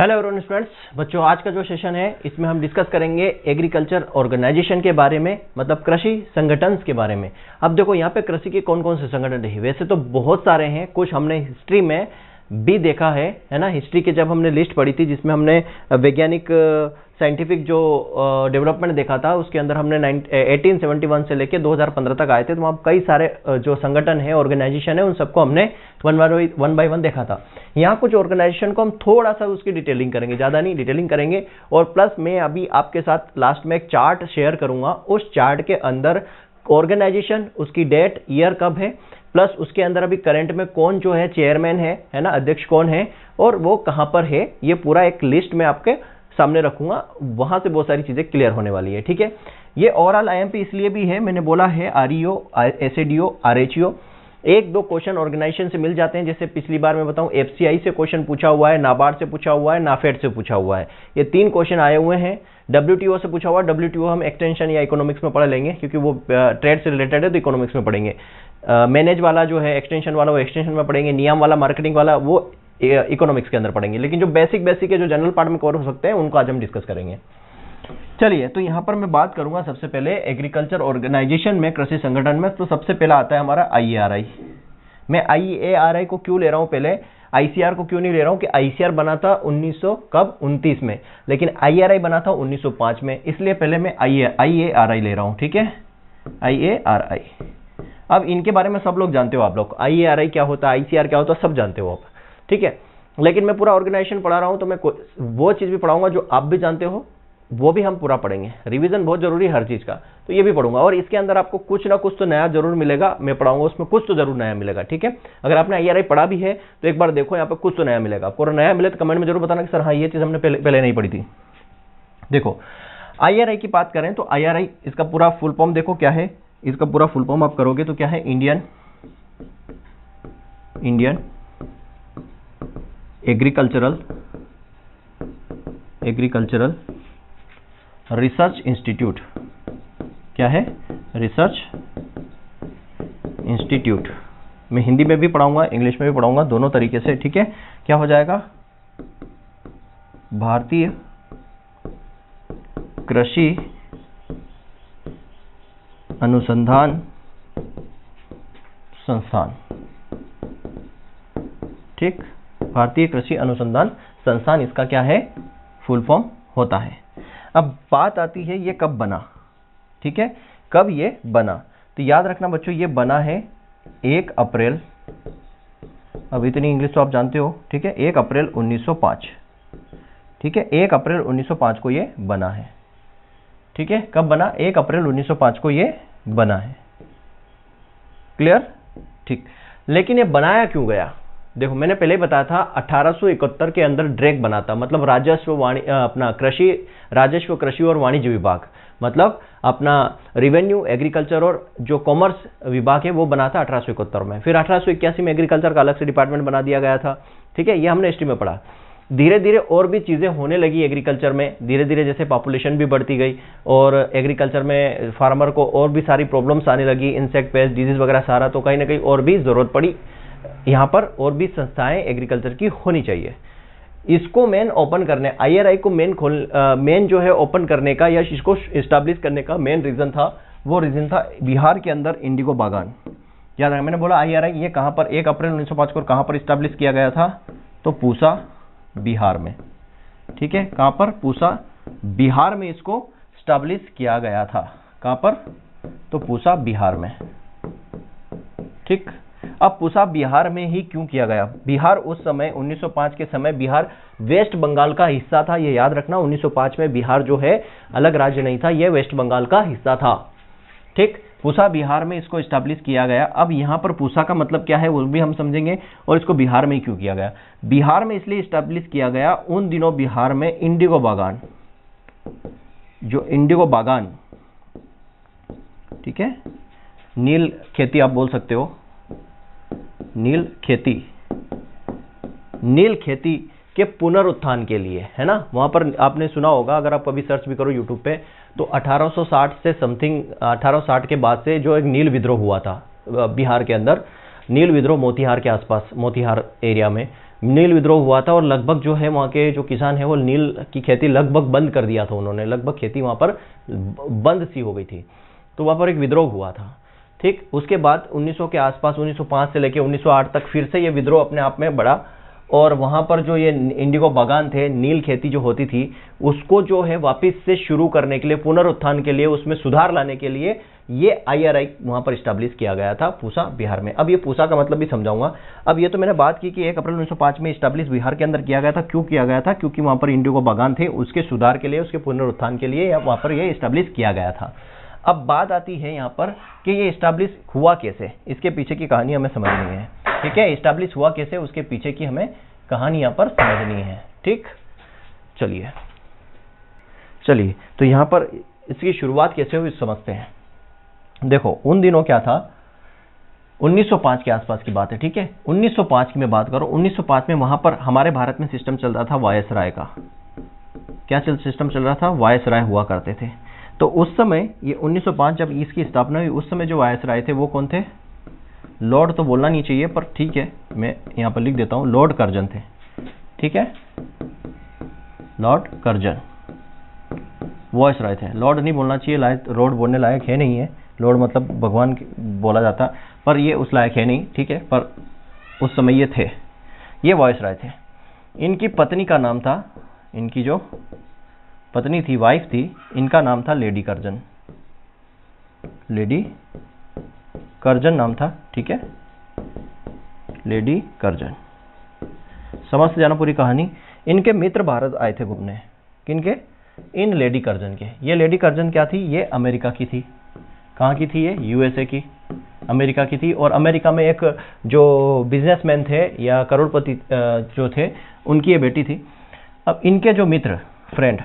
Hello everyone students, बच्चों आज का जो सेशन है इसमें हम डिस्कस करेंगे एग्रीकल्चर ऑर्गेनाइजेशन के बारे में, मतलब कृषि संगठन के बारे में। अब देखो यहाँ पे कृषि के कौन कौन से संगठन है, वैसे तो बहुत सारे हैं, कुछ हमने हिस्ट्री में भी देखा है ना। हिस्ट्री के जब हमने लिस्ट पढ़ी थी जिसमें हमने वैज्ञानिक साइंटिफिक जो डेवलपमेंट देखा था उसके अंदर हमने 1871 से लेके 2015 तक आए थे, तो वहाँ कई सारे जो संगठन है, ऑर्गेनाइजेशन है, उन सबको हमने वन बाय वन देखा था। यहाँ कुछ ऑर्गेनाइजेशन को हम थोड़ा सा उसकी डिटेलिंग करेंगे, ज़्यादा नहीं डिटेलिंग करेंगे, और प्लस मैं अभी आपके साथ लास्ट में एक चार्ट शेयर करूँगा। उस चार्ट के अंदर ऑर्गेनाइजेशन, उसकी डेट, ईयर कब है, प्लस उसके अंदर अभी करंट में कौन जो है चेयरमैन है ना, अध्यक्ष कौन है और वो कहाँ पर है, ये पूरा एक लिस्ट में आपके सामने रखूंगा। वहां से बहुत सारी चीजें क्लियर होने वाली है, ठीक है। ये ओवरऑल आईएमपी इसलिए भी है, मैंने बोला है आरईओ, एसएडीओ, आरएचओ, एक दो क्वेश्चन ऑर्गेनाइजेशन से मिल जाते हैं। जैसे पिछली बार मैं बताऊं एफसीआई से क्वेश्चन पूछा हुआ है, नाबार्ड से पूछा हुआ है, नाफेड से पूछा हुआ है, ये 3 क्वेश्चन आए हुए हैं। डब्ल्यूटीओ से पूछा हुआ, डब्ल्यूटीओ हम एक्सटेंशन या इकोनॉमिक्स में पढ़ लेंगे क्योंकि वो ट्रेड से रिलेटेड है, तो इकोनॉमिक्स में पढ़ेंगे। मैनेज वाला जो है एक्सटेंशन वाला वो एक्सटेंशन में पढ़ेंगे, नियम वाला, मार्केटिंग वाला वो इकोनॉमिक्स के अंदर पढ़ेंगे। लेकिन जो बेसिक है, जो जनरल पार्ट में कवर हो सकते हैं, उनको आज हम डिस्कस करेंगे। चलिए, तो यहाँ पर मैं बात करूंगा सबसे पहले एग्रीकल्चर ऑर्गेनाइजेशन में, कृषि संगठन में। तो सबसे पहला आता है हमारा आईएआरआई। मैं आईएआरआई को क्यों ले रहा हूँ, पहले आईसीआर को क्यों नहीं ले रहा हूँ कि आईसीआर बना था 1929 में, लेकिन आईएआरआई बना था 1905 में, इसलिए पहले मैं आईएआरआई ले रहा हूँ, ठीक है। आईएआरआई, अब इनके बारे में सब लोग जानते हो, आप लोग आईएआरआई क्या होता है, आईसीआर क्या होता है, सब जानते हो आप, ठीक है। लेकिन मैं पूरा ऑर्गेनाइजेशन पढ़ा रहा हूं तो मैं वो चीज भी पढ़ाऊंगा जो आप भी जानते हो, वो भी हम पूरा पढ़ेंगे। रिवीजन बहुत जरूरी है हर चीज का, तो ये भी पढ़ूंगा। और इसके अंदर आपको कुछ ना कुछ तो नया जरूर मिलेगा, मैं पढ़ाऊंगा उसमें कुछ तो जरूर नया मिलेगा, ठीक है। अगर आपने आईआरआई पढ़ा भी है तो एक बार देखो यहाँ पे कुछ तो नया मिलेगा आपको, और नया मिले तो कमेंट में जरूर बताना कि सर हाँ ये चीज हमने पहले नहीं पढ़ी थी। देखो आईआरआई की बात करें तो आईआरआई, इसका पूरा फुल फॉर्म देखो क्या है, इसका पूरा फुल फॉर्म आप करोगे तो क्या है, इंडियन एग्रीकल्चरल रिसर्च इंस्टीट्यूट। क्या है, रिसर्च इंस्टीट्यूट। मैं हिंदी में भी पढ़ाऊंगा, इंग्लिश में भी पढ़ाऊंगा, दोनों तरीके से, ठीक है। क्या हो जाएगा, भारतीय कृषि अनुसंधान संस्थान, ठीक। भारतीय कृषि अनुसंधान संस्थान इसका क्या है, फुल फॉर्म होता है। अब बात आती है ये कब बना, ठीक है, कब ये बना। तो याद रखना बच्चों, ये बना है 1 अप्रैल, अब इतनी इंग्लिश तो आप जानते हो, ठीक है, 1 अप्रैल 1905, ठीक है, 1 अप्रैल 1905 को ये बना है, ठीक है। कब बना, 1 अप्रैल 1905 को ये बना है, क्लियर, ठीक। लेकिन ये बनाया क्यों गया, देखो मैंने पहले ही बताया था 1871 के अंदर ड्रैग बना था, मतलब राजस्व कृषि और वाणिज्य विभाग, मतलब अपना रिवेन्यू, एग्रीकल्चर और जो कॉमर्स विभाग है वो बना था 1871 में। फिर 1881 में एग्रीकल्चर का अलग से डिपार्टमेंट बना दिया गया था, ठीक है, ये हमने हिस्ट्री में पढ़ा। धीरे धीरे और भी चीज़ें होने लगी एग्रीकल्चर में, धीरे धीरे जैसे पॉपुलेशन भी बढ़ती गई और एग्रीकल्चर में फार्मर को और भी सारी प्रॉब्लम्स आने लगी, इंसेक्ट पेस्ट, डिजीज वगैरह सारा, तो कहीं ना कहीं और भी ज़रूरत पड़ी यहाँ पर और भी संस्थाएं एग्रीकल्चर की होनी चाहिए। इसको मेन ओपन करने, आईआरआई को मेन जो है ओपन करने का या इसको इस्टेब्लिश करने का मेन रीज़न था, वो रीज़न था बिहार के अंदर इंडिगो बागान। याद रखना, मैंने बोला आईआरआई ये कहाँ पर 1 अप्रैल 1905 को कहाँ पर इस्टेब्लिश किया गया था, तो पूसा बिहार में, ठीक है। कहाँ पर, पूसा बिहार में इसको इस्टेब्लिश किया गया था। कहाँ पर, तो पूसा बिहार में, ठीक। अब पूसा बिहार में ही क्यों किया गया, बिहार उस समय 1905 के समय बिहार वेस्ट बंगाल का हिस्सा था, ये याद रखना। 1905 में बिहार जो है अलग राज्य नहीं था, ये वेस्ट बंगाल का हिस्सा था, ठीक। पूसा बिहार में इसको इस्टेब्लिश किया गया। अब यहाँ पर पूसा का मतलब क्या है वो भी हम समझेंगे, और इसको बिहार में ही क्यों किया गया। बिहार में इसलिए इस्टेब्लिश किया गया, उन दिनों बिहार में इंडिगो बागान, जो इंडिगो बागान, ठीक है, नील खेती आप बोल सकते हो, नील खेती के पुनरुत्थान के लिए, है ना। वहां पर आपने सुना होगा, अगर आप कभी सर्च भी करो यूट्यूब पे, तो 1860 से समथिंग 1860 के बाद से जो एक नील विद्रोह हुआ था बिहार के अंदर, नील विद्रोह मोतिहार के आसपास, मोतिहार एरिया में, नील विद्रोह हुआ था और लगभग जो है वहाँ के जो किसान है वो नील की खेती लगभग बंद कर दिया था उन्होंने, लगभग खेती वहाँ पर बंद सी हो गई थी। तो वहाँ पर एक विद्रोह हुआ था। ठीक, उसके बाद 1900 के आसपास 1905 से लेकर 1908 तक फिर से ये विद्रोह अपने आप में बढ़ा और वहाँ पर जो ये इंडिगो बागान थे, नील खेती जो होती थी, उसको जो है वापस से शुरू करने के लिए, पुनरुत्थान के लिए, उसमें सुधार लाने के लिए ये IRI वहाँ पर स्टैब्लिश किया गया था पूसा, बिहार में। अब ये पूसा का मतलब भी समझाऊंगा। अब ये तो मैंने बात की कि 1 अप्रैल 1905 में स्टैब्लिश बिहार के अंदर किया गया था। क्यों किया गया था? क्योंकि वहाँ पर इंडिगो बागान थे, उसके सुधार के लिए, उसके पुनरुत्थान के लिए वहाँ पर ये स्टैब्लिश किया गया था। अब बात आती है यहाँ पर कि ये स्टैब्लिश हुआ कैसे, इसके पीछे की कहानी हमें समझनी है। ठीक है, स्टैब्लिश हुआ कैसे, उसके पीछे की हमें कहानी यहाँ पर समझनी है। ठीक, चलिए तो यहाँ पर इसकी शुरुआत कैसे हुई समझते हैं। देखो, उन दिनों क्या था, 1905 के आसपास की बात है। ठीक है, 1905 की मैं बात करूं, 1905 में वहां पर हमारे भारत में सिस्टम चल रहा था वायसराय का। क्या सिस्टम चल रहा था? वायसराय हुआ करते थे। तो उस समय ये 1905 जब इसकी स्थापना हुई, उस समय जो वायसराय थे वो कौन थे? लॉर्ड तो बोलना नहीं चाहिए, पर ठीक है मैं यहाँ पर लिख देता हूँ, लॉर्ड कर्जन थे। ठीक है, लॉर्ड कर्जन वायसराय थे। लॉर्ड नहीं बोलना चाहिए, लॉर्ड बोलने लायक है नहीं है। लॉर्ड मतलब भगवान बोला जाता, पर ये उस लायक है नहीं। ठीक है, पर उस समय ये थे, ये वायसराय थे। इनकी पत्नी का नाम था, इनकी जो पत्नी थी, वाइफ थी, इनका नाम था लेडी कर्जन। लेडी कर्जन नाम था। ठीक है, लेडी कर्जन। समझ से जाना पूरी कहानी। इनके मित्र भारत आए थे घूमने। किनके? इन लेडी कर्जन के। ये लेडी कर्जन क्या थी? ये अमेरिका की थी। कहाँ की थी ये? USA की, अमेरिका की थी। और अमेरिका में एक जो बिजनेसमैन थे या करोड़पति जो थे, उनकी ये बेटी थी। अब इनके जो मित्र, फ्रेंड,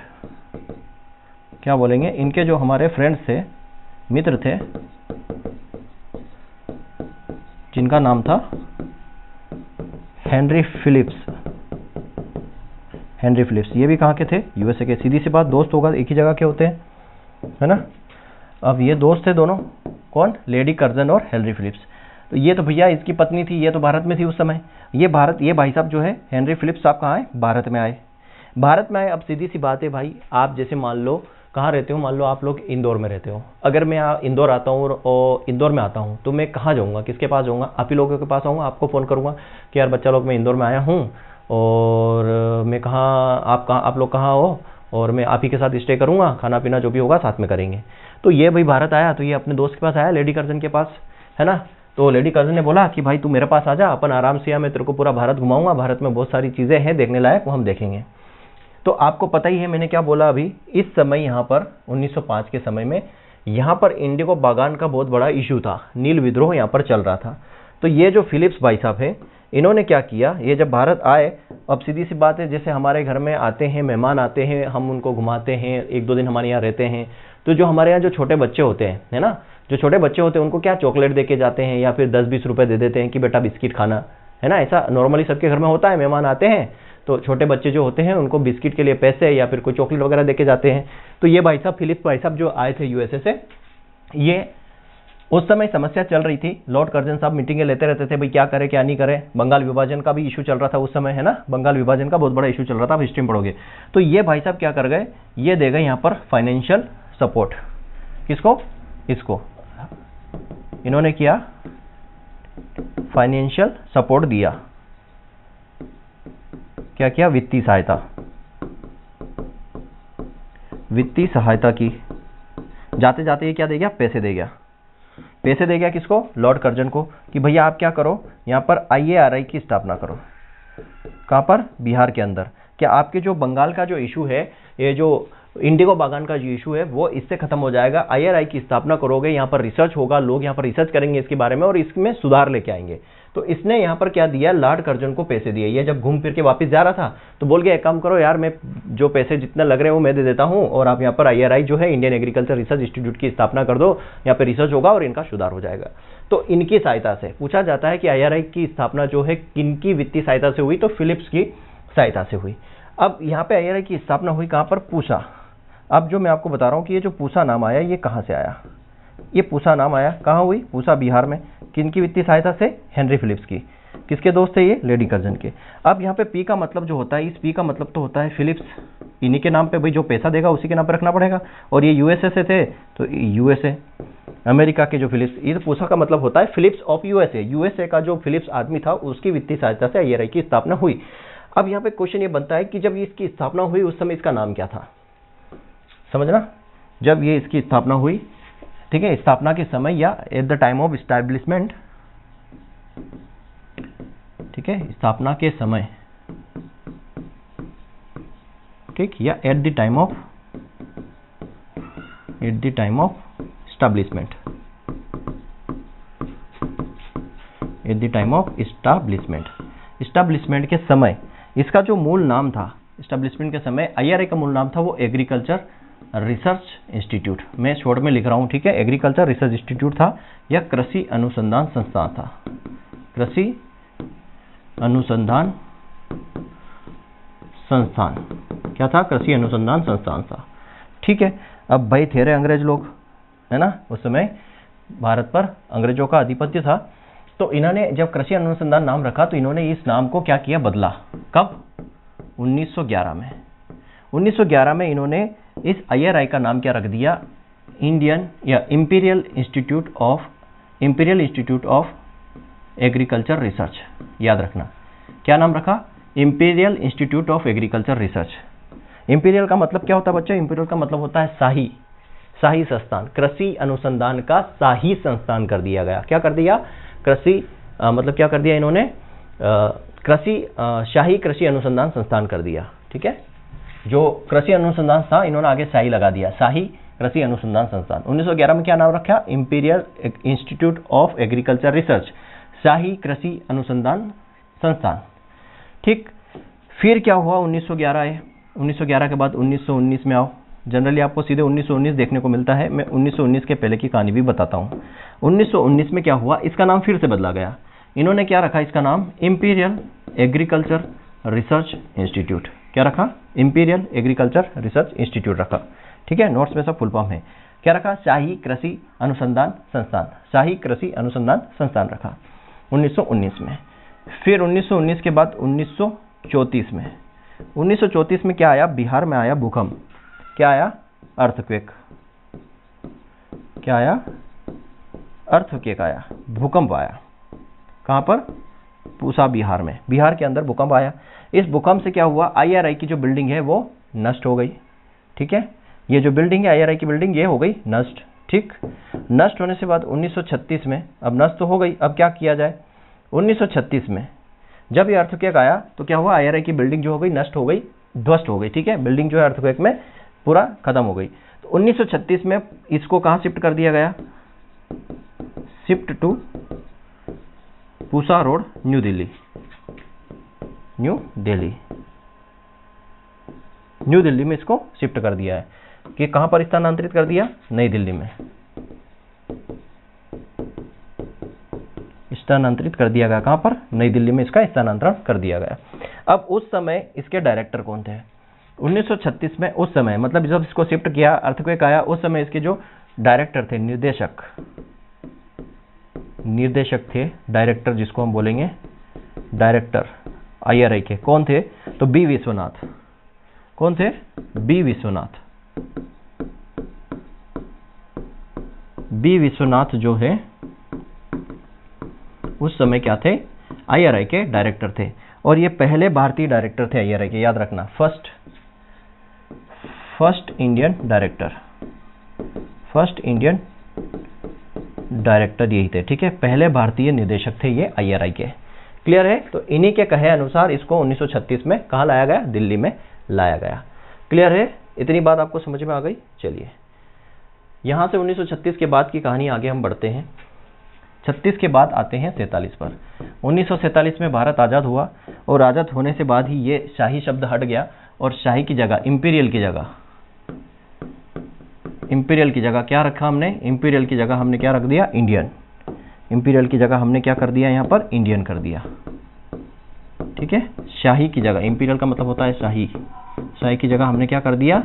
क्या बोलेंगे, इनके जो हमारे फ्रेंड्स थे, मित्र थे, जिनका नाम था हेनरी फिलिप्स। हेनरी फिलिप्स, ये भी कहाँ के थे? USA के। सीधी सी बात, दोस्त होगा एक ही जगह के होते हैं, है ना। अब ये दोस्त थे दोनों, कौन? लेडी कर्जन और हेनरी फिलिप्स। तो ये तो भैया इसकी पत्नी थी, ये तो भारत में थी उस समय। ये भाई साहब जो है हेनरी फिलिप्स साहब कहाँ आए? भारत में आए। भारत में आए। अब सीधी सी बात है भाई, आप जैसे मान लो कहाँ रहते हो, मान लो आप लोग इंदौर में रहते हो। अगर मैं इंदौर आता हूँ और इंदौर में आता हूँ तो मैं कहाँ जाऊँगा? किसके पास जाऊँगा? आप ही लोगों के पास आऊँगा, आपको फ़ोन करूँगा कि यार बच्चा लोग मैं इंदौर में आया हूँ और मैं आप लोग कहाँ हो, और मैं आप ही के साथ स्टे करूँगा, खाना पीना जो भी होगा साथ में करेंगे। तो ये भाई भारत आया तो ये अपने दोस्त के पास आया, लेडी कर्जन के पास, है ना। तो लेडी कर्जन ने बोला कि भाई तू मेरे पास आ जा, अपन आराम से, मैं तेरे को पूरा भारत घुमाऊंगा, भारत में बहुत सारी चीज़ें हैं देखने लायक, वो हम देखेंगे। तो आपको पता ही है मैंने क्या बोला अभी, इस समय यहाँ पर 1905 के समय में यहाँ पर इंडिगो बागान का बहुत बड़ा इशू था, नील विद्रोह यहाँ पर चल रहा था। तो ये जो फिलिप्स भाई साहब है, इन्होंने क्या किया, ये जब भारत आए, अब सीधी सी बात है, जैसे हमारे घर में आते हैं मेहमान, आते हैं, हम उनको घुमाते हैं, 1-2 दिन हमारे यहाँ रहते हैं। तो जो हमारे यहाँ जो छोटे बच्चे होते हैं, है ना, जो छोटे बच्चे होते हैं उनको क्या चॉकलेट दे के जाते हैं या फिर 10-20 रुपए दे देते हैं कि बेटा बिस्किट खाना, है ना। ऐसा नॉर्मली सबके घर में होता है, मेहमान आते हैं तो छोटे बच्चे जो होते हैं उनको बिस्किट के लिए पैसे या फिर कोई चॉकलेट वगैरह देके जाते हैं। तो ये भाई साहब फिलिप्स भाई साहब जो आए थे USA से, ये उस समय समस्या चल रही थी। लॉर्ड कर्जन साहब मीटिंगें लेते रहते थे, भाई क्या करें क्या नहीं करें। बंगाल विभाजन का भी इशू चल रहा था उस समय, है ना, बंगाल विभाजन का बहुत बड़ा इशू चल रहा था, आप हिस्ट्री में पढ़ोगे। तो ये भाई साहब क्या कर गए, ये दे गए यहाँ पर फाइनेंशियल सपोर्ट। किसको? इसको इन्होंने किया, फाइनेंशियल सपोर्ट दिया। क्या किया? वित्तीय सहायता, वित्तीय सहायता की। जाते जाते ये क्या दे गया? पैसे दे गया। पैसे दे गया किसको? लॉर्ड कर्जन को, कि भैया आप क्या करो, यहाँ पर IARI की स्थापना करो। कहाँ पर? बिहार के अंदर। क्या आपके जो बंगाल का जो इशू है, ये जो इंडिगो बागान का जो इशू है, वो इससे खत्म हो जाएगा। IARI की स्थापना करोगे, यहाँ पर रिसर्च होगा, लोग यहाँ पर रिसर्च करेंगे इसके बारे में और इसमें सुधार लेके आएंगे। तो इसने यहाँ पर क्या दिया? लॉर्ड कर्जन को पैसे दिए। ये जब घूम फिर के वापस जा रहा था तो बोल गया एक काम करो यार, मैं जो पैसे जितना लग रहे हैं वो मैं दे देता हूँ, और आप यहाँ पर IRI जो है, इंडियन एग्रीकल्चर रिसर्च इंस्टीट्यूट की स्थापना कर दो, यहाँ पे रिसर्च होगा और इनका सुधार हो जाएगा। तो इनकी सहायता से पूछा जाता है कि IRI की स्थापना जो है किनकी वित्तीय सहायता से हुई? तो फिलिप्स की सहायता से हुई। अब यहाँ पे IRI की स्थापना हुई कहाँ पर? पूसा। अब जो मैं आपको बता रहा हूँ कि ये जो पूसा नाम आया, ये कहाँ से आया? ये पूसा नाम आया, कहाँ हुई? पूसा बिहार में। किनकी वित्तीय सहायता से? हेनरी फिलिप्स की। किसके दोस्त थे ये? लेडी कर्जन के। अब यहाँ पे पी का मतलब जो होता है, इस पी का मतलब तो होता है फिलिप्स, इन्हीं के नाम पे, भाई जो पैसा देगा उसी के नाम पे रखना पड़ेगा। और ये यूएसए से थे तो यूएसए, अमेरिका के जो फिलिप्स, ये तो पूसा का मतलब होता है फिलिप्स ऑफ यूएसए, यूएसए का जो फिलिप्स आदमी था उसकी वित्तीय सहायता से आईआरआई की स्थापना हुई। अब यहाँ पे क्वेश्चन ये बनता है कि जब इसकी स्थापना हुई उस समय इसका नाम क्या था? समझना, जब ये इसकी स्थापना हुई, ठीक है, स्थापना के समय या at the time of establishment, ठीक है, स्थापना के समय, ठीक, या at the time of establishment, at the time of establishment के समय इसका जो मूल नाम था, एस्टैब्लिशमेंट के समय आईआरआई का मूल नाम था वो एग्रीकल्चर रिसर्च इंस्टीट्यूट। मैं शॉर्ट में लिख रहा हूं, ठीक है, एग्रीकल्चर रिसर्च इंस्टीट्यूट था या कृषि अनुसंधान संस्थान था। कृषि अनुसंधान संस्थान क्या था? कृषि अनुसंधान संस्थान था, ठीक है। अब भाई थे रहे अंग्रेज लोग, है ना, उस समय भारत पर अंग्रेजों का आधिपत्य था, तो इन्होंने जब कृषि अनुसंधान नाम रखा तो इन्होंने इस नाम को क्या किया? बदला। कब? 1911 में। 1911 में इन्होंने इस आईआरआई का नाम क्या रख दिया? इंडियन या imperial institute of Agriculture research. याद रखना, क्या नाम रखा? Imperial institute of Agriculture research. Imperial का मतलब क्या होता है बच्चों? इंपीरियल का मतलब होता है शाही, शाही संस्थान। कृषि अनुसंधान का शाही संस्थान कर दिया गया। क्या कर दिया? कृषि मतलब क्या कर दिया इन्होंने? शाही कृषि अनुसंधान संस्थान कर दिया, ठीक है। जो कृषि अनुसंधान था इन्होंने आगे शाही लगा दिया, शाही कृषि अनुसंधान संस्थान। 1911 में क्या नाम रखा? Imperial institute of Agriculture Research, शाही कृषि अनुसंधान संस्थान, ठीक। फिर क्या हुआ? 1911 आए, 1911 के बाद 1919 में आओ। जनरली आपको सीधे 1919 देखने को मिलता है, मैं 1919 के पहले की कहानी भी बताता हूँ। 1919 में क्या हुआ? इसका नाम फिर से बदला गया। इन्होंने क्या रखा इसका नाम? Imperial agriculture research institute. क्या रखा? इंपीरियल एग्रीकल्चर रिसर्च इंस्टीट्यूट रखा, ठीक है। नोट्स में सब फुल फॉर्म है। क्या रखा? शाही कृषि अनुसंधान संस्थान, शाही कृषि अनुसंधान संस्थान रखा 1919 में। फिर 1919 के बाद 1934 में, 1934 में क्या आया? बिहार में आया भूकंप। क्या आया? अर्थक्वेक। क्या आया? अर्थक्वेक आया, भूकंप आया। कहां पर? पूसा बिहार में, बिहार के अंदर भूकंप आया। इस भूकंप से क्या हुआ? आईआरआई की जो बिल्डिंग है वो नष्ट हो गई, ठीक है। ये जो बिल्डिंग है आईआरआई की बिल्डिंग, ये हो गई नष्ट, ठीक। नष्ट होने से बाद 1936 में, अब नष्ट तो हो गई, अब क्या किया जाए? 1936 में जब ये अर्थक्वेक आया तो क्या हुआ? आईआरआई की बिल्डिंग जो हो गई नष्ट हो गई, ध्वस्त हो गई, ठीक है। बिल्डिंग जो है अर्थक्वेक में पूरा खत्म हो गई। तो 1936 में इसको कहां शिफ्ट कर दिया गया? Shift to Pusa road, New Delhi. New Delhi में इसको शिफ्ट कर दिया है। कि कहां पर स्थानांतरित कर दिया? नई दिल्ली में स्थानांतरित कर दिया गया। कहां पर? नई दिल्ली में इसका स्थानांतरण कर दिया गया। अब उस समय इसके डायरेक्टर कौन थे? 1936 में, उस समय मतलब जब इसको शिफ्ट किया, अर्थक्वेक आया, उस समय इसके जो डायरेक्टर थे, निर्देशक थे, डायरेक्टर जिसको हम बोलेंगे डायरेक्टर आईआरआई के, कौन थे? तो बी विश्वनाथ। कौन थे? बी विश्वनाथ। बी विश्वनाथ जो है उस समय क्या थे? आईआरआई के डायरेक्टर थे। और ये पहले भारतीय डायरेक्टर थे आईआरआई के, याद रखना, फर्स्ट इंडियन डायरेक्टर यही थे, ठीक है। पहले भारतीय निदेशक थे ये आईआरआई के। क्लियर है? तो इन्हीं के कहे अनुसार इसको 1936 में कहाँ लाया गया? दिल्ली में लाया गया। क्लियर है? इतनी बात आपको समझ में आ गई? चलिए, यहां से 1936 के बाद की कहानी आगे हम बढ़ते हैं। 36 के बाद आते हैं 47 पर। 1947 में भारत आज़ाद हुआ और आज़ाद होने से बाद ही ये शाही शब्द हट गया और शाही की जगह इंपीरियल की जगह क्या रखा हमने? इंपीरियल की जगह हमने क्या रख दिया? इंडियन। इंपीरियल की जगह हमने क्या कर दिया? यहाँ पर इंडियन कर दिया, ठीक है। शाही की जगह, इंपीरियल का मतलब होता है शाही, शाही की जगह हमने क्या कर दिया?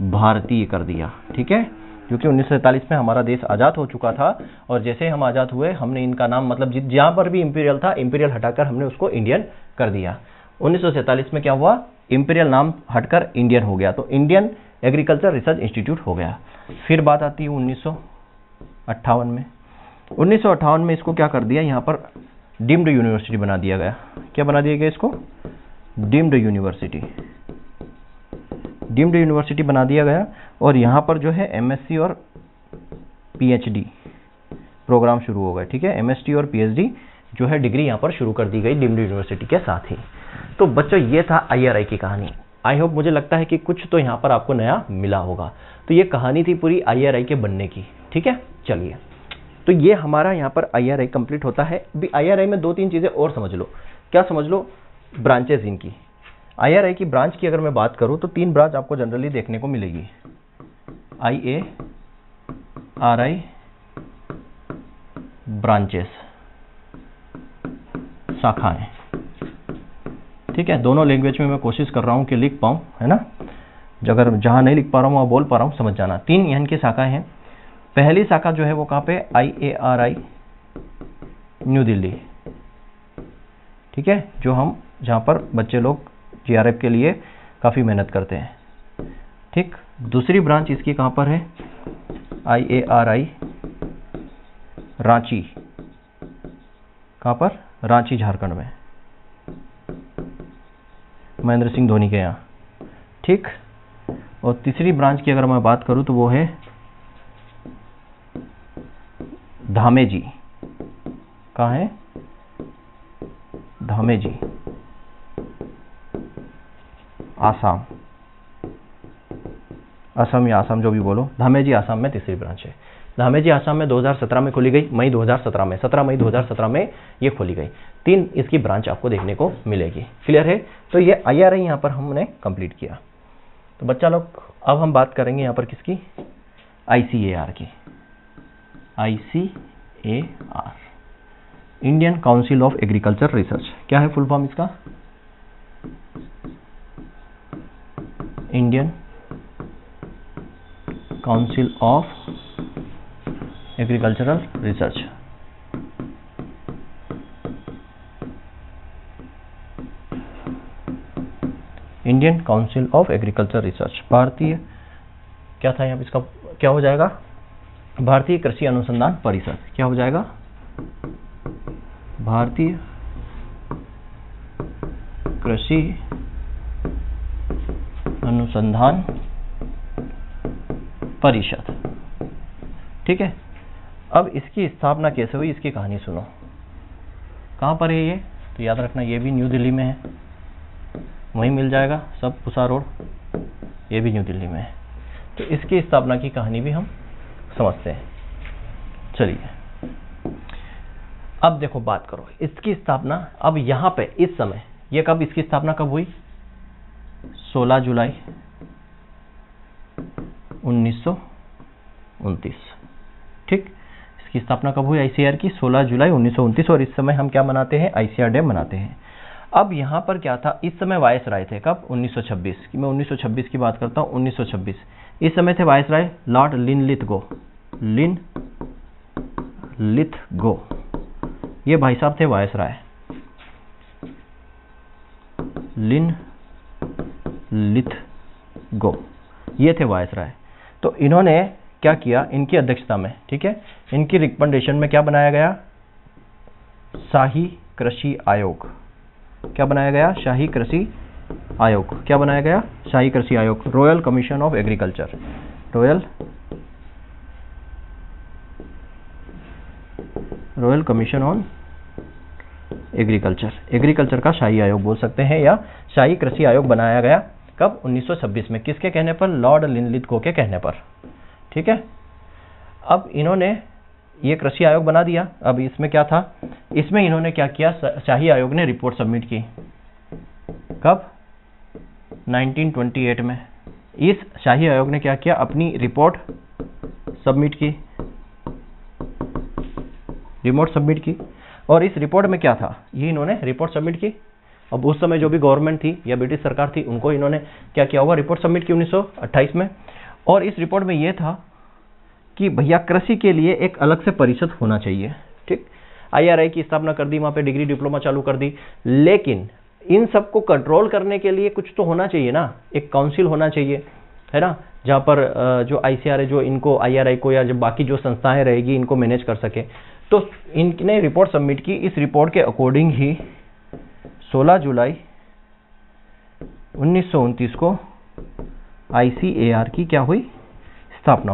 भारतीय कर दिया, ठीक है। क्योंकि 1947 में हमारा देश आज़ाद हो चुका था और जैसे हम आज़ाद हुए हमने इनका नाम मतलब जहाँ पर भी इंपीरियल था, इंपीरियल हटाकर हमने उसको इंडियन कर दिया। 1947 में क्या हुआ, इंपीरियल नाम हटकर इंडियन हो गया, तो इंडियन एग्रीकल्चर रिसर्च इंस्टीट्यूट हो गया। फिर बात आती है 1958 में। 1958 में इसको क्या कर दिया, यहाँ पर डीम्ड यूनिवर्सिटी बना दिया गया। क्या बना दिया गया इसको, डीम्ड यूनिवर्सिटी। डीम्ड यूनिवर्सिटी बना दिया गया और यहाँ पर जो है एमएससी और पीएचडी प्रोग्राम शुरू हो गए। ठीक है, एमएससी और पीएचडी जो है डिग्री यहाँ पर शुरू कर दी गई डीम्ड यूनिवर्सिटी के साथ ही। तो बच्चों ये था आईआरआई की कहानी। आई होप, मुझे लगता है कि कुछ तो यहाँ पर आपको नया मिला होगा। तो ये कहानी थी पूरी आईआरआई के बनने की। ठीक है, चलिए, तो ये हमारा यहाँ पर आईआरआई कंप्लीट होता है। अभी आईआरआई में 2-3 चीज़ें और समझ लो। क्या समझ लो, ब्रांचेज इनकी। आईआरआई की ब्रांच की अगर मैं बात करूँ तो 3 ब्रांच आपको जनरली देखने को मिलेगी। आईएआरआई ब्रांचेस, शाखाएं। ठीक है, दोनों लैंग्वेज में मैं कोशिश कर रहा हूँ कि लिख पाऊँ, है ना। अगर जहाँ नहीं लिख पा रहा हूँ वहाँ बोल पा रहा हूँ, समझ जाना। 3 इनकी शाखाएं हैं। पहली शाखा जो है वो कहाँ पे, आईएआरआई न्यू दिल्ली। ठीक है, जहाँ पर बच्चे लोग जीआरएफ के लिए काफ़ी मेहनत करते हैं। ठीक, दूसरी ब्रांच इसकी कहाँ पर है, आईएआरआई रांची। कहाँ पर, रांची झारखंड में, महेंद्र सिंह धोनी के यहाँ। ठीक, और तीसरी ब्रांच की अगर मैं बात करूँ तो वो है धामेजी। कहाँ है, धामेजी, आसाम। असम या आसाम जो भी बोलो, धामेजी आसाम में तीसरी ब्रांच है। धामेजी आसाम में 2017 में खोली गई, मई 2017 में, 17 मई 2017 में ये खोली गई। 3 इसकी ब्रांच आपको देखने को मिलेगी। क्लियर है, तो ये आईआरआई यहाँ पर हमने कंप्लीट किया। तो बच्चा लोग अब हम बात करेंगे यहाँ पर किसकी, आईसीएआर की। ICAR, Indian council of Agriculture research. क्या है फुल फॉर्म इसका, Indian council of agricultural research. Indian council of Agriculture research, भारतीय, क्या था यहाँ पे इसका, क्या हो जाएगा, भारतीय कृषि अनुसंधान परिषद। क्या हो जाएगा, भारतीय कृषि अनुसंधान परिषद। ठीक है, अब इसकी स्थापना कैसे हुई, इसकी कहानी सुनो। कहाँ पर है ये, तो याद रखना ये भी न्यू दिल्ली में है, वहीं मिल जाएगा सब, पुसा रोड, ये भी न्यू दिल्ली में है। तो इसकी स्थापना की कहानी भी हम समझते हैं। चलिए, अब देखो बात करो इसकी स्थापना। अब यहाँ पे इस समय ये कब, इसकी स्थापना कब हुई, 16 जुलाई 1929। ठीक, इसकी स्थापना कब हुई आईसीआर की, 16 जुलाई 1929। और इस समय हम क्या मनाते हैं, आईसीआर डे मनाते हैं। अब यहाँ पर क्या था, इस समय वायसराय थे, कब, 1926 की। मैं 1926 की बात करता हूँ, 1926। इस समय थे वायसराय लॉर्ड लिनलिथगो। लिनलिथगो, ये भाई साहब थे वायसराय, लिनलिथगो, ये थे वायसराय। तो इन्होंने क्या किया, इनकी अध्यक्षता में, ठीक है, इनकी रिकमेंडेशन में क्या बनाया गया, शाही कृषि आयोग। क्या बनाया गया, शाही कृषि आयोग। क्या बनाया गया, शाही कृषि आयोग, royal commission of agriculture. Royal commission on agriculture, agriculture का शाही आयोग बोल सकते हैं, या शाही कृषि आयोग बनाया गया कब, 1926 में। किसके कहने पर, लॉर्ड लिनलिथगो के कहने पर। ठीक है, अब इन्होंने ये कृषि आयोग बना दिया। अब इसमें क्या था, इसमें इन्होंने क्या किया, शाही आयोग ने रिपोर्ट सबमिट की। कब, 1928 में। इस शाही आयोग ने क्या किया, अपनी रिपोर्ट सबमिट की, और इस रिपोर्ट में क्या था, ये इन्होंने रिपोर्ट सबमिट की। अब उस समय जो भी गवर्नमेंट थी या ब्रिटिश सरकार थी, उनको इन्होंने क्या किया होगा, रिपोर्ट सबमिट की 1928 में। और इस रिपोर्ट में ये था कि भैया कृषि के लिए एक अलग से परिषद होना चाहिए। ठीक, IRI की स्थापना कर दी, वहाँ पे डिग्री डिप्लोमा चालू कर दी, लेकिन इन सबको कंट्रोल करने के लिए कुछ तो होना चाहिए ना, एक काउंसिल होना चाहिए, है ना, जहाँ पर जो ICRA जो इनको IRI को या जो बाकी जो संस्थाएं रहेगी इनको मैनेज कर सके। तो इनने रिपोर्ट सबमिट की, इस रिपोर्ट के अकॉर्डिंग ही 16 जुलाई 1929 को ICAR की क्या हुई, स्थापना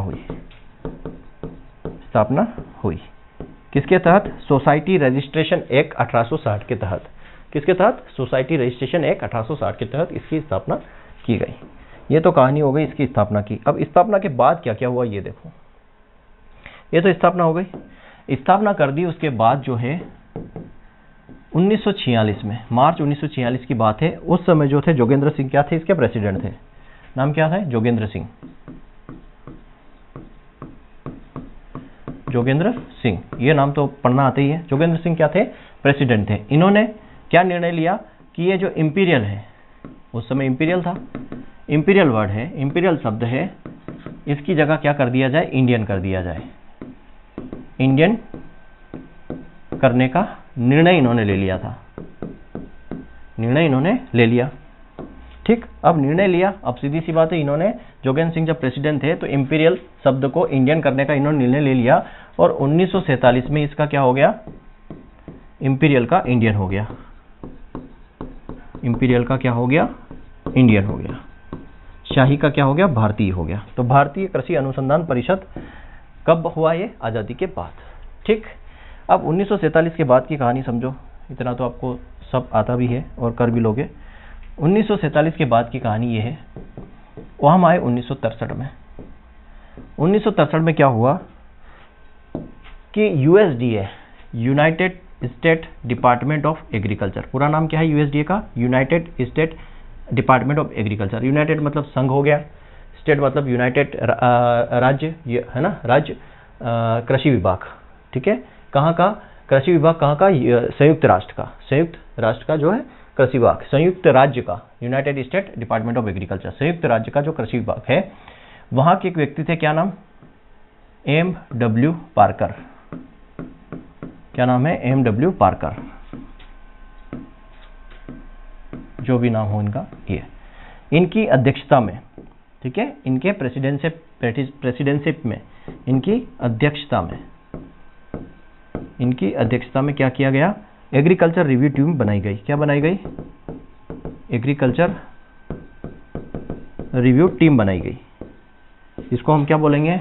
हुई। किसके तहत? सोसाइटी रजिस्ट्रेशन एक्ट 1860 के तहत। किसके तहत? सोसाइटी रजिस्ट्रेशन एक्ट 1860 के तहत इसकी स्थापना की गई। ये तो कहानी हो गई इसकी स्थापना की। अब स्थापना के बाद क्या क्या हुआ ये देखो। ये तो स्थापना हो गई, स्थापना कर दी, उसके बाद जो है 1946 में, मार्च 1946 की बात है, उस समय जो थे जोगेंद्र सिंह क्या थे, इसके प्रेसिडेंट थे। नाम क्या था? जोगेंद्र सिंह। जोगेंद्र सिंह, ये नाम तो पढ़ना आता ही है। जोगेंद्र सिंह क्या थे? प्रेसिडेंट थे। इन्होंने क्या निर्णय लिया कि ये जो इंपीरियल है, उस समय इंपीरियल था, इंपीरियल वर्ड है, इंपीरियल शब्द है, इसकी जगह क्या कर दिया जाए? इंडियन कर दिया जाए। इंडियन करने का निर्णय इन्होंने ले लिया था, निर्णय इन्होंने ले लिया। ठीक, अब निर्णय लिया, अब सीधी सी बात है, इन्होंने जोगेंद्र सिंह जब प्रेसिडेंट थे तो इंपीरियल शब्द को इंडियन करने का इन्होंने निर्णय ले लिया, और 1947 में इसका क्या हो गया? इंपीरियल का इंडियन हो गया। इंपीरियल का क्या हो गया? इंडियन हो गया। शाही का क्या हो गया? भारतीय हो गया। तो भारतीय कृषि अनुसंधान परिषद कब हुआ? ये आज़ादी के बाद। ठीक, अब 1947 के बाद की कहानी समझो, इतना तो आपको सब आता भी है और कर भी लोगे। 1947 के बाद की कहानी ये है, वो हम आए 1963 में। 1963 में क्या हुआ कि USDA, United state department of agriculture, पूरा नाम क्या है USDA का? United state department of agriculture. United मतलब संघ हो गया, स्टेट मतलब यूनाइटेड राज्य, ये है ना, राज्य, कृषि विभाग। ठीक है, कहाँ का कृषि विभाग? कहाँ का? संयुक्त राष्ट्र का, संयुक्त राष्ट्र का जो है कृषि विभाग, संयुक्त राज्य का, United state department of agriculture, संयुक्त राज्य का जो कृषि विभाग है, वहां के एक व्यक्ति थे, क्या नाम? M.W. पार्कर। क्या नाम है? M.W. पार्कर, जो भी नाम हो इनका, ये इनकी अध्यक्षता में, ठीक है, इनके प्रेसिडेंशिप में, इनकी अध्यक्षता में क्या किया गया? एग्रीकल्चर रिव्यू टीम बनाई गई। क्या बनाई गई? एग्रीकल्चर रिव्यू टीम बनाई गई। इसको हम क्या बोलेंगे?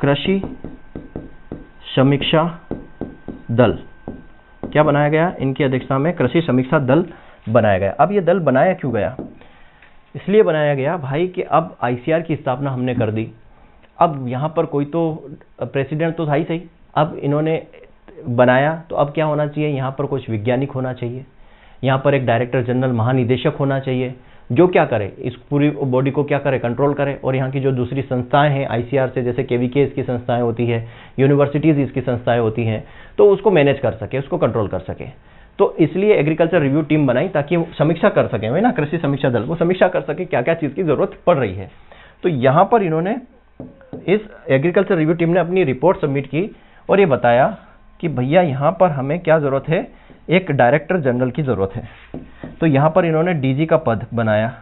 कृषि समीक्षा दल। क्या बनाया गया? इनकी अध्यक्षता में कृषि समीक्षा दल बनाया गया। अब ये दल बनाया क्यों गया? इसलिए बनाया गया भाई कि अब ICR की स्थापना हमने कर दी, अब यहाँ पर कोई तो प्रेसिडेंट तो था ही सही, अब इन्होंने बनाया तो अब क्या होना चाहिए? यहाँ पर कुछ वैज्ञानिक होना चाहिए, यहाँ पर एक डायरेक्टर जनरल, महानिदेशक होना चाहिए, जो क्या करे, इस पूरी बॉडी को क्या करे? कंट्रोल करे। और यहाँ की जो दूसरी संस्थाएं हैं ICR से, जैसे KVK इसकी संस्थाएं होती है, यूनिवर्सिटीज़ इसकी संस्थाएं होती हैं, तो उसको मैनेज कर सके, उसको कंट्रोल कर सके। तो इसलिए एग्रीकल्चर रिव्यू टीम बनाई ताकि वो समीक्षा कर सके, वही ना, कृषि समीक्षा दल, वो समीक्षा कर सके क्या क्या चीज़ की ज़रूरत पड़ रही है। तो यहाँ पर इन्होंने, इस एग्रीकल्चर रिव्यू टीम ने अपनी रिपोर्ट सबमिट की और ये बताया कि भैया यहाँ पर हमें क्या ज़रूरत है? एक डायरेक्टर जनरल की ज़रूरत है। तो यहाँ पर इन्होंने DG का पद बनाया।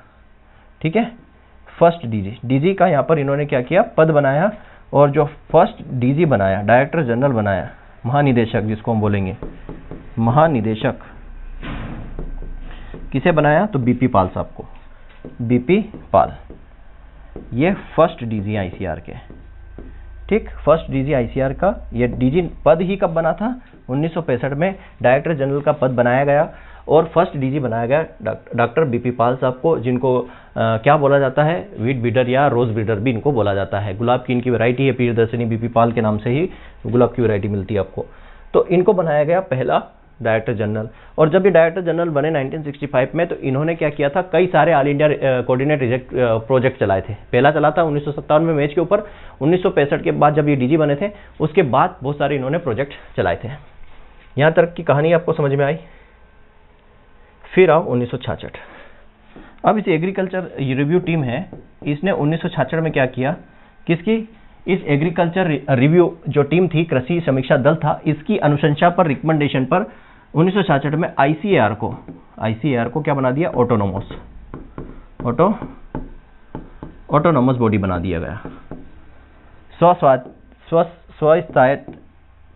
ठीक है, फर्स्ट DG का यहाँ पर इन्होंने क्या किया? पद बनाया, और जो फर्स्ट DG बनाया, डायरेक्टर जनरल बनाया, महानिदेशक जिसको हम बोलेंगे, महानिदेशक किसे बनाया? तो BP पाल साहब को, BP पाल, ये फर्स्ट DG ICR के। ठीक, फर्स्ट DG ICR का ये DG पद ही कब बना था? 1965 में डायरेक्टर जनरल का पद बनाया गया, और फर्स्ट DG बनाया गया डॉक्टर BP पाल साहब को, जिनको क्या बोला जाता है? वीट ब्रीडर या रोज ब्रीडर भी इनको बोला जाता है। गुलाब की इनकी वैरायटी है, प्रियदर्शनी, BP पाल के नाम से ही गुलाब की वैरायटी मिलती है आपको। तो इनको बनाया गया पहला डायरेक्टर जनरल। और जब ये डायरेक्टर जनरल बने 1965 में, तो इन्होंने क्या किया था? कई सारे ऑल इंडिया कोऑर्डिनेट प्रोजेक्ट चलाए थे। पहला चला था 1957 में मैच के ऊपर, 1965 के बाद जब ये DG बने थे, उसके बाद बहुत सारे इन्होंने प्रोजेक्ट चलाए थे। यहाँ तक की कहानी आपको समझ में आई। फिर आओ 1966। अब इस एग्रीकल्चर रिव्यू टीम है, इसने 1966 में क्या किया? किसकी? इस एग्रीकल्चर रिव्यू जो टीम थी, कृषि समीक्षा दल था, इसकी अनुशंसा पर, रिकमेंडेशन पर 1966 में आईसीएआर को क्या बना दिया? ऑटोनोमस बॉडी बना दिया गया। स्वस्वायत्त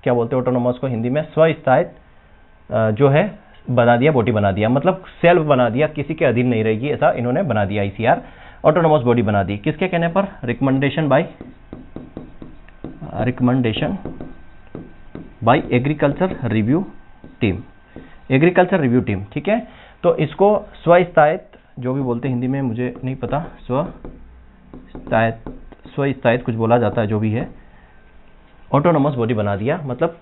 क्या बोलते हैं ऑटोनोमस को हिंदी में? स्वस्वायत्त जो है बना दिया, बॉडी बना दिया, मतलब सेल्फ बना दिया, किसी के अधीन नहीं रहेगी, ऐसा इन्होंने बना दिया। आईसीआर ऑटोनोमस बॉडी बना दी, किसके कहने पर? Recommendation bye agriculture review team, ठीक है। तो इसको स्वस्वायत्त जो भी बोलते हैं हिंदी में मुझे नहीं पता, स्वस्वायत्त कुछ बोला जाता है, जो भी है, ऑटोनोमस बॉडी बना दिया, मतलब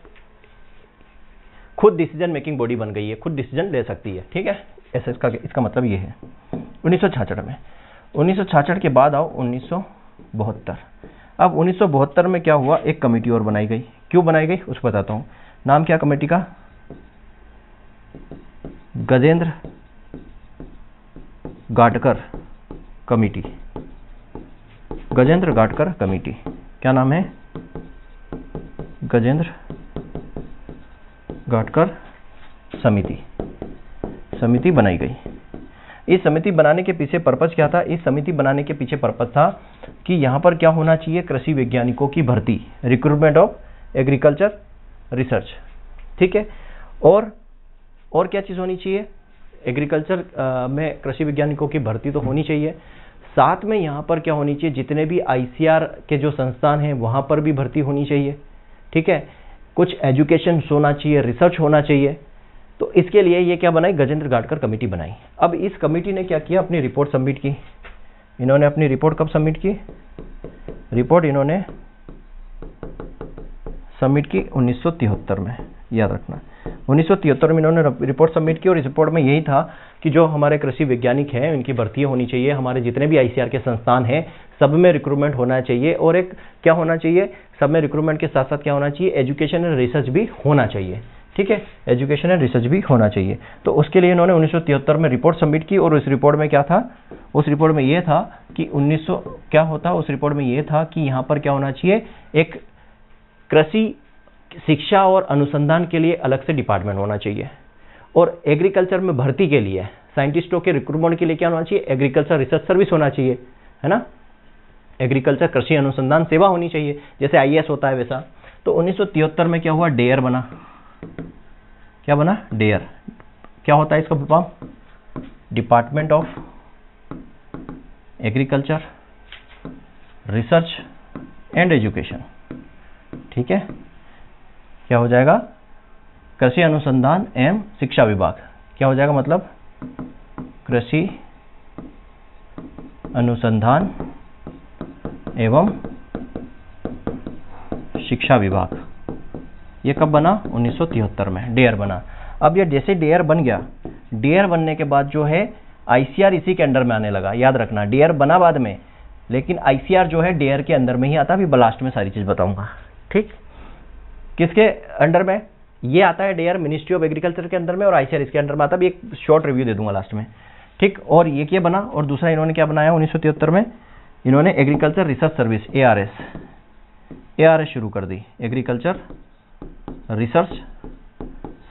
खुद डिसीजन मेकिंग बॉडी बन गई है, खुद डिसीजन ले सकती है, ठीक है। ऐसा इसका मतलब ये है 1966 में। 1966 के बाद आओ 1972। अब 1972 में क्या हुआ? एक कमेटी और बनाई गई। क्यों बनाई गई उसको बताता हूँ। नाम क्या कमेटी का? गजेंद्र गाटकर कमेटी। क्या नाम है? गजेंद्र गाटकर समिति बनाई गई। इस समिति बनाने के पीछे पर्पस क्या था? इस समिति बनाने के पीछे पर्पस था कि यहाँ पर क्या होना चाहिए? कृषि वैज्ञानिकों की भर्ती, रिक्रूटमेंट ऑफ एग्रीकल्चर रिसर्च, ठीक है। और क्या चीज़ होनी चाहिए? एग्रीकल्चर में कृषि वैज्ञानिकों की भर्ती तो होनी चाहिए, साथ में यहाँ पर क्या होनी चाहिए? जितने भी आईसीआर के जो संस्थान हैं वहाँ पर भी भर्ती होनी चाहिए, ठीक है। कुछ एजुकेशन होना चाहिए, रिसर्च होना चाहिए। तो इसके लिए ये क्या बनाई? गजेंद्र गाटकर कमेटी बनाई। अब इस कमेटी ने क्या किया? अपनी रिपोर्ट सबमिट की। इन्होंने अपनी रिपोर्ट कब सबमिट की? रिपोर्ट इन्होंने सबमिट की 1973 में, याद रखना। 1973 में इन्होंने रिपोर्ट सबमिट की और इस रिपोर्ट में यही था कि जो हमारे कृषि वैज्ञानिक हैं उनकी भर्ती होनी चाहिए, हमारे जितने भी आईसीआर के संस्थान हैं सब में रिक्रूटमेंट होना चाहिए, और एक क्या होना चाहिए? सब में रिक्रूटमेंट के साथ साथ क्या होना चाहिए? एजुकेशन एंड रिसर्च भी होना चाहिए, ठीक है। एजुकेशन एंड रिसर्च भी होना चाहिए। तो उसके लिए इन्होंने 1973 में रिपोर्ट सबमिट की, और उस रिपोर्ट में क्या था? उस रिपोर्ट में ये था कि उस रिपोर्ट में ये था कि यहाँ पर क्या होना चाहिए? एक कृषि शिक्षा और अनुसंधान के लिए अलग से डिपार्टमेंट होना चाहिए, और एग्रीकल्चर में भर्ती के लिए साइंटिस्टों के रिक्रूटमेंट के लिए क्या होना चाहिए? एग्रीकल्चर रिसर्च सर्विस होना चाहिए, है ना। एग्रीकल्चर कृषि अनुसंधान सेवा होनी चाहिए, जैसे आईएएस होता है वैसा। तो 1973 में क्या हुआ? डेयर बना। क्या बना? डेयर। क्या होता है इसका full form? Department of Agriculture research and education, ठीक है। क्या हो जाएगा? कृषि अनुसंधान एवं शिक्षा विभाग। क्या हो जाएगा? मतलब कृषि अनुसंधान एवं शिक्षा विभाग। ये कब बना? 1973 में डेयर बना। अब ये जैसे डेयर बन गया, डेयर बनने के बाद जो है आईसीआर इसी के अंडर में आने लगा। याद रखना, डेयर बना बाद में, लेकिन आईसीआर जो है डेयर के अंदर में ही आता। अभी लास्ट में सारी चीज बताऊंगा, ठीक। किसके अंडर में ये आता है? डेयर मिनिस्ट्री ऑफ एग्रीकल्चर के अंदर में, और आईसीआर इसके अंडर में आता है। अभी एक शॉर्ट रिव्यू दे दूंगा लास्ट में, ठीक। और ये क्या बना? और दूसरा इन्होंने क्या बनाया 1973 में? इन्होंने एग्रीकल्चर रिसर्च सर्विस एआरएस शुरू कर दी। एग्रीकल्चर रिसर्च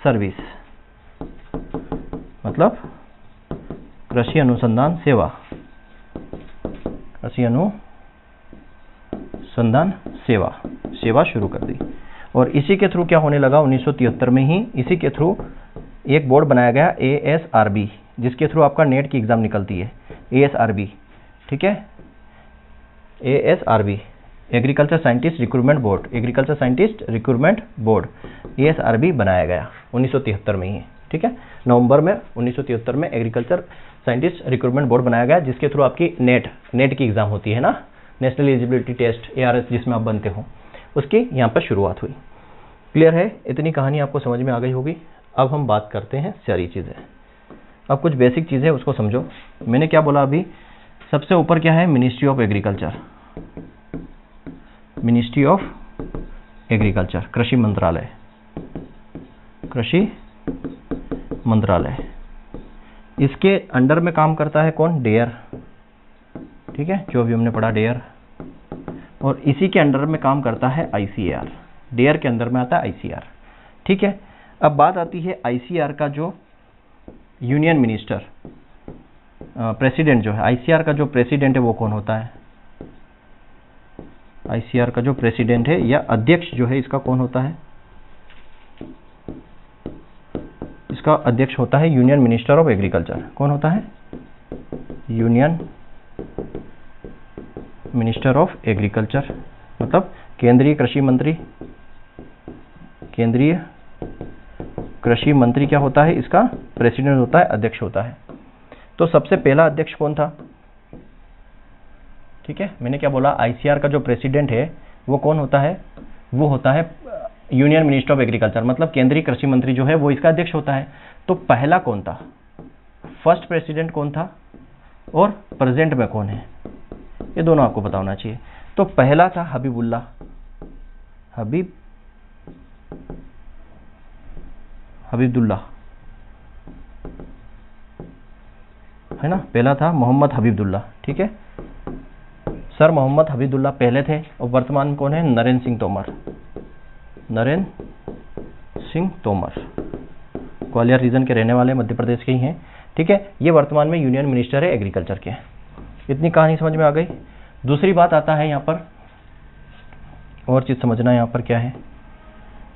सर्विस मतलब कृषि अनुसंधान सेवा, सेवा शुरू कर दी। और इसी के थ्रू क्या होने लगा? 1973 में ही इसी के थ्रू एक बोर्ड बनाया गया एएसआरबी, जिसके थ्रू आपका नेट की एग्जाम निकलती है। एएसआरबी, ठीक है। ASRB agriculture scientist recruitment board, ASRB बनाया गया 1973 में ही, ठीक है। नवंबर में 1973 में एग्रीकल्चर साइंटिस्ट रिक्रूटमेंट बोर्ड बनाया गया, जिसके थ्रू आपकी नेट की एग्जाम होती है ना, नेशनल एलिजिबिलिटी टेस्ट, एआरएस, जिसमें आप बनते हो, उसकी यहाँ पर शुरुआत हुई। क्लियर है? इतनी कहानी आपको समझ में आ गई होगी। अब हम बात करते हैं सारी चीज़ें। अब कुछ बेसिक चीज़ें उसको समझो। मैंने क्या बोला अभी? सबसे ऊपर क्या है? मिनिस्ट्री ऑफ एग्रीकल्चर, कृषि मंत्रालय। इसके अंडर में काम करता है कौन? डेयर, ठीक है, जो भी हमने पढ़ा डेयर। और इसी के अंडर में काम करता है ICAR, डेयर के अंदर में आता है ICAR। ठीक है, अब बात आती है ICAR का जो यूनियन मिनिस्टर प्रेसिडेंट जो है, ICAR का जो प्रेसिडेंट है वो कौन होता है? ICAR का जो प्रेसिडेंट है या अध्यक्ष जो है इसका कौन होता है? इसका अध्यक्ष होता है यूनियन मिनिस्टर ऑफ एग्रीकल्चर। कौन होता है? यूनियन मिनिस्टर ऑफ एग्रीकल्चर, मतलब केंद्रीय कृषि मंत्री। केंद्रीय कृषि मंत्री क्या होता है? इसका प्रेसिडेंट होता है, अध्यक्ष होता है। तो सबसे पहला अध्यक्ष कौन था? ठीक है, मैंने क्या बोला, ICAR का जो प्रेसिडेंट है वो कौन होता है? वो होता है यूनियन मिनिस्टर ऑफ एग्रीकल्चर, मतलब केंद्रीय कृषि मंत्री जो है वो इसका अध्यक्ष होता है। तो पहला कौन था? फर्स्ट प्रेसिडेंट कौन था और प्रेजेंट में कौन है? ये दोनों आपको पता होना चाहिए। तो पहला था हबीबुल्लाह, हबीबुल्लाह है ना, पहला था मोहम्मद हबीबुल्लाह। ठीक है, सर मोहम्मद हबीबुल्लाह पहले थे और वर्तमान में कौन है? नरेंद्र सिंह तोमर। नरेंद्र सिंह तोमर ग्वालियर रीजन के रहने वाले, मध्य प्रदेश के ही हैं। ठीक है, ये वर्तमान में यूनियन मिनिस्टर है एग्रीकल्चर के। इतनी कहानी समझ में आ गई। दूसरी बात आता है यहाँ पर, और चीज़ समझना यहाँ पर क्या है,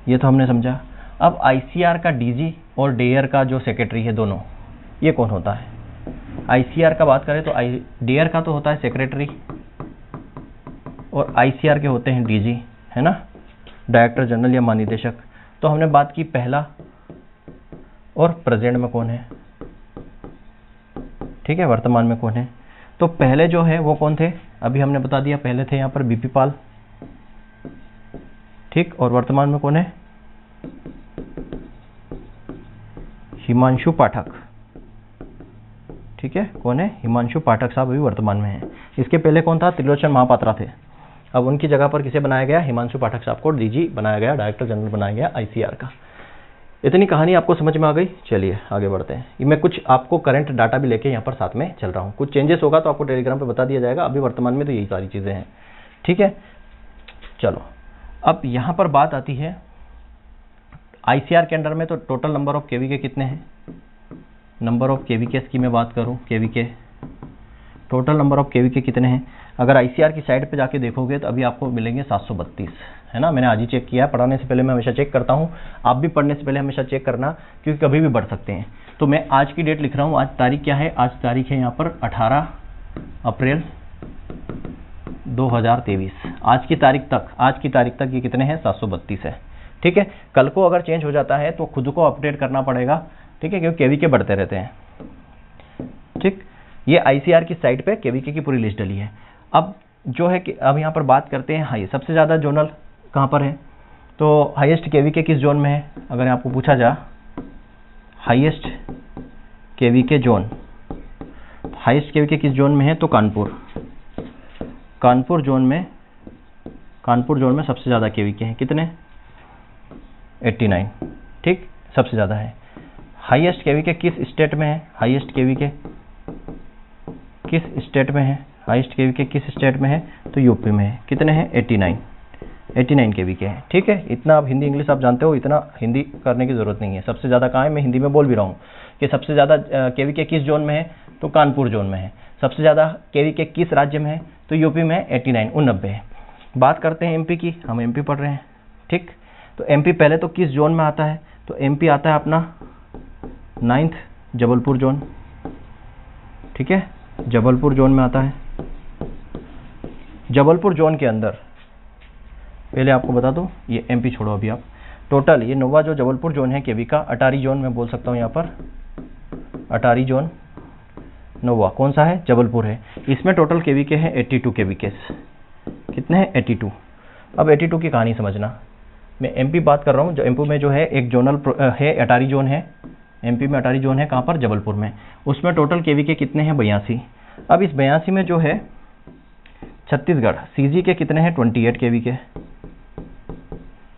ये तो हमने समझा। अब ICAR का DG और डेयर का जो सेक्रेटरी है दोनों, ये कौन होता है? ICAR का बात करें तो डेयर का तो होता है सेक्रेटरी और ICAR के होते हैं DG, है ना, डायरेक्टर जनरल या महानिदेशक। तो हमने बात की पहला और प्रेजेंट में कौन है, ठीक है, वर्तमान में कौन है। तो पहले जो है वो कौन थे? अभी हमने बता दिया, पहले थे यहाँ पर BP पाल, ठीक, और वर्तमान में कौन है? हिमांशु पाठक। ठीक है, कौन है? हिमांशु पाठक साहब अभी वर्तमान में है। इसके पहले कौन था? त्रिलोचन महापात्रा थे। अब उनकी जगह पर किसे बनाया गया? हिमांशु पाठक साहब को DG बनाया गया, डायरेक्टर जनरल बनाया गया ICAR का। इतनी कहानी आपको समझ में आ गई। चलिए आगे बढ़ते हैं। मैं कुछ आपको करंट डाटा भी लेके यहाँ पर साथ में चल रहा हूँ। कुछ चेंजेस होगा तो आपको टेलीग्राम पे बता दिया जाएगा। अभी वर्तमान में तो यही सारी चीज़ें हैं। ठीक है, चलो अब यहाँ पर बात आती है ICAR के अंडर में तो टोटल नंबर ऑफ KVK कितने हैं? नंबर ऑफ KVK की मैं बात करूँ, KVK total number of KVK कितने हैं? अगर ICAR की साइड पे जाके देखोगे तो अभी आपको मिलेंगे 732, है ना। मैंने आज ही चेक किया है, पढ़ाने से पहले मैं हमेशा चेक करता हूँ। आप भी पढ़ने से पहले हमेशा चेक करना, क्योंकि कभी भी बढ़ सकते हैं। तो मैं आज की डेट लिख रहा हूँ। आज तारीख क्या है? आज तारीख है यहाँ पर 18 अप्रैल 2023। आज की तारीख तक ये कितने हैं? 732 है। ठीक है, कल को अगर चेंज हो जाता है तो खुद को अपडेट करना पड़ेगा, ठीक है, क्योंकि KVK बढ़ते रहते हैं। ठीक, ये ICAR की साइट पे KVK की पूरी लिस्ट डली है। अब जो है कि अब यहाँ पर बात करते हैं हाई, सबसे ज़्यादा जोनल कहाँ पर है? तो हाईएस्ट KVK किस जोन में है? अगर आपको पूछा जा highest KVK zone, highest KVK किस जोन में है? तो कानपुर जोन में सबसे ज़्यादा KVK है। कितने? 89। ठीक, सबसे ज़्यादा है। हाईएस्ट KVK किस स्टेट में है? हाईएस्ट KVK किस स्टेट में है? हाईएस्ट KVK किस स्टेट में है? तो यूपी में है। कितने हैं? 89 KVK है। ठीक है, इतना आप हिंदी इंग्लिश आप जानते हो, इतना हिंदी करने की जरूरत नहीं है। सबसे ज़्यादा कहाँ है? मैं हिंदी में बोल भी रहा हूँ कि सबसे ज़्यादा KVK किस जोन में है? तो कानपुर जोन में है। सबसे ज़्यादा KVK किस राज्य में है? तो यूपी में 89 है। बात करते हैं MP की, हम MP पढ़ रहे हैं। ठीक, तो MP पहले तो किस जोन में आता है? तो MP आता है अपना 9th जबलपुर जोन। ठीक है, जबलपुर जोन में आता है। जबलपुर जोन के अंदर पहले आपको बता दूं, ये MP छोड़ो अभी आप, टोटल ये नोवा जो जबलपुर जोन है KV का, अटारी जोन में बोल सकता हूँ यहाँ पर, अटारी जोन नोवा कौन सा है? जबलपुर है। इसमें टोटल KVK है 82 KVK। कितने हैं? 82। अब 82 की कहानी समझना, मैं MP बात कर रहा हूँ। जो MP में जो है एक जोनल है, अटारी जोन है। MP में अटारी जोन है, कहाँ पर? जबलपुर में। उसमें टोटल KVK कितने हैं? 82। अब इस 82 में जो है छत्तीसगढ़ CG के कितने हैं? 28 KVK।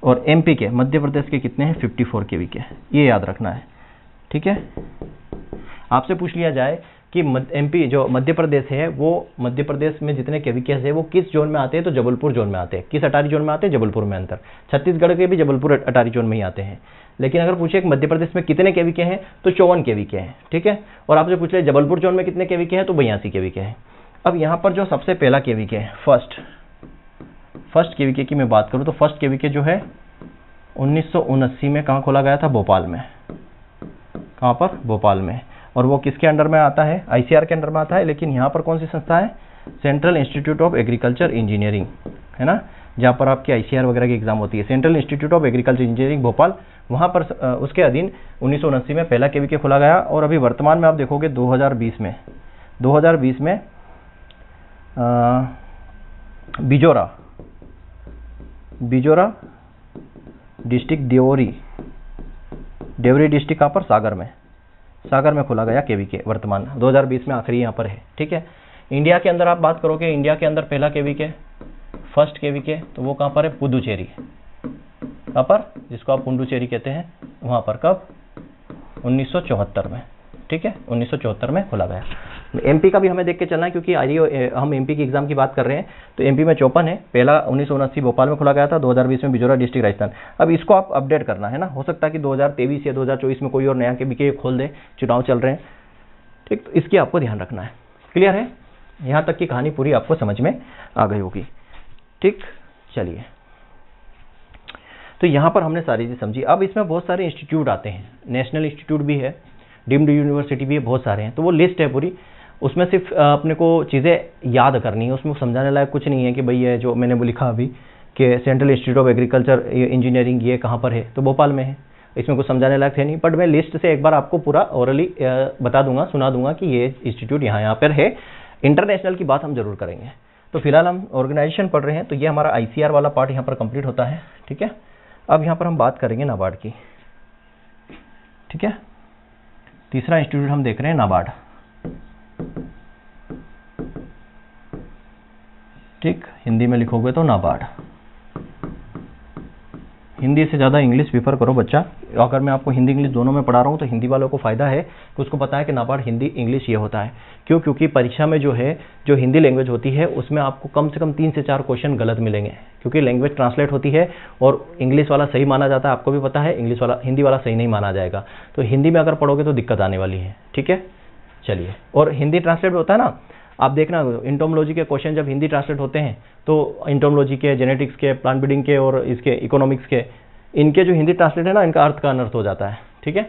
और MP के, मध्य प्रदेश के कितने हैं? 54 KVK। ये याद रखना है। ठीक है, आपसे पूछ लिया जाए कि एमपी जो मध्य प्रदेश है, वो मध्य प्रदेश में जितने केवीकेस है वो किस जोन में आते हैं, तो जबलपुर जोन में आते हैं। किस अटारी जोन में आते हैं, जबलपुर में अंतर। छत्तीसगढ़ के भी जबलपुर अटारी जोन में ही आते हैं। लेकिन अगर पूछे कि मध्य प्रदेश में कितने केवीके हैं, तो 54 केवीके हैं, ठीक है। और आपसे पूछ ले जबलपुर जोन में कितने केवीके हैं, तो 82 केवीके हैं। अब यहाँ पर जो सबसे पहला केवीके है, फर्स्ट केवीके की मैं बात करूँ तो फर्स्ट केवीके जो है 1979 में कहाँ खोला गया था, भोपाल में। कहाँ पर, भोपाल में। और वो किसके अंडर में आता है, आईसीआर के अंडर में आता है। लेकिन यहाँ पर कौन सी संस्था है, central institute of agriculture engineering, है ना, जहाँ पर आपकी आईसीआर वगैरह की एग्जाम होती है। Central institute of agriculture engineering Bhopal, वहाँ पर उसके अधीन 1979 में पहला केवीके खोला गया। और अभी वर्तमान में आप देखोगे 2020 में बिजोरा डिस्ट्रिक्ट, देवरी डिस्ट्रिक्ट कहाँ पर, सागर में खोला गया केवीके। वर्तमान 2020 में आखिरी यहाँ पर है, ठीक है। इंडिया के अंदर आप बात करोगे, इंडिया के अंदर पहला केवीके, फर्स्ट केवीके, तो वो कहाँ पर है, पुदुचेरी। कहाँ पर, जिसको आप पुडुचेरी कहते हैं, वहाँ पर। कब, 1974 में, ठीक है, 1974 में खोला गया। एमपी का भी हमें देख के चलना है, क्योंकि हम एमपी की एग्जाम की बात कर रहे हैं। तो एमपी में 54 है, पहला 1979 भोपाल में खोला गया था, 2020 में बिजोरा डिस्ट्रिक्ट, राजस्थान। अब इसको आप अपडेट करना है ना, हो सकता है कि 2023 या 2024 में कोई और नया केवीके खोल दे, चुनाव चल रहे हैं, ठीक। तो इसकी आपको ध्यान रखना है। क्लियर है, यहाँ तक की कहानी पूरी आपको समझ में आ गई होगी, ठीक। चलिए, तो यहाँ पर हमने सारी चीज़ समझी। अब इसमें बहुत सारे इंस्टीट्यूट आते हैं, नेशनल इंस्टीट्यूट भी है, डीम्ड यूनिवर्सिटी भी है, बहुत सारे हैं। तो वो लिस्ट है पूरी, उसमें सिर्फ अपने को चीज़ें याद करनी है, उसमें समझाने लायक कुछ नहीं है कि भाई ये जो मैंने वो लिखा अभी कि central institute of agriculture engineering ये कहाँ पर है, तो भोपाल में है। इसमें कुछ समझाने लायक है नहीं, बट मैं लिस्ट से एक बार आपको पूरा ओरली बता दूंगा, सुना दूंगा कि ये इंस्टीट्यूट यहाँ पर है। इंटरनेशनल की बात हम जरूर करेंगे। तो फिलहाल हम ऑर्गेनाइजेशन पढ़ रहे हैं, तो ये हमारा आईसीआर वाला पार्ट यहाँ पर कंप्लीट होता है, ठीक है। अब यहाँ पर हम बात करेंगे नाबार्ड की, ठीक है। तीसरा इंस्टीट्यूट हम देख रहे हैं नाबार्ड, ठीक। हिंदी में लिखोगे तो नाबार्ड। हिंदी से ज़्यादा इंग्लिश प्रीफर करो बच्चा। अगर मैं आपको हिंदी इंग्लिश दोनों में पढ़ा रहा हूँ तो हिंदी वालों को फ़ायदा है कि उसको पता है कि नाबार्ड हिंदी इंग्लिश ये होता है। क्यों, क्योंकि परीक्षा में जो है, जो हिंदी लैंग्वेज होती है उसमें आपको कम से कम 3 से 4 क्वेश्चन गलत मिलेंगे, क्योंकि लैंग्वेज ट्रांसलेट होती है और इंग्लिश वाला सही माना जाता है, आपको भी पता है। हिंदी वाला सही नहीं माना जाएगा, तो हिंदी में अगर पढ़ोगे तो दिक्कत आने वाली है, ठीक है। चलिए, और हिंदी ट्रांसलेट होता है ना, आप देखना इंटोमोलॉजी के क्वेश्चन जब हिंदी ट्रांसलेट होते हैं तो इंटोमोलॉजी के, जेनेटिक्स के, प्लांट ब्रीडिंग के और इसके इकोनॉमिक्स के, इनके जो हिंदी ट्रांसलेट है ना, इनका अर्थ का अनर्थ हो जाता है, ठीक है।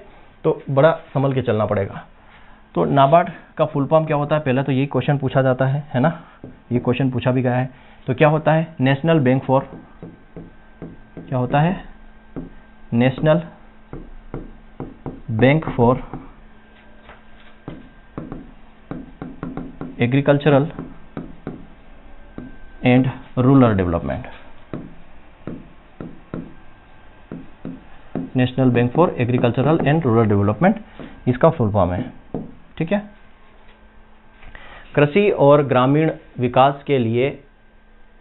तो बड़ा संभल के चलना पड़ेगा। तो नाबार्ड का फुल फॉर्म क्या होता है, पहले तो यही क्वेश्चन पूछा जाता है ना, ये क्वेश्चन पूछा भी गया है। तो क्या होता है, नेशनल बैंक फॉर, क्या होता है, national bank for agricultural and rural development, national bank for agricultural and rural development, इसका फुल फॉर्म है, ठीक है। कृषि और ग्रामीण विकास के लिए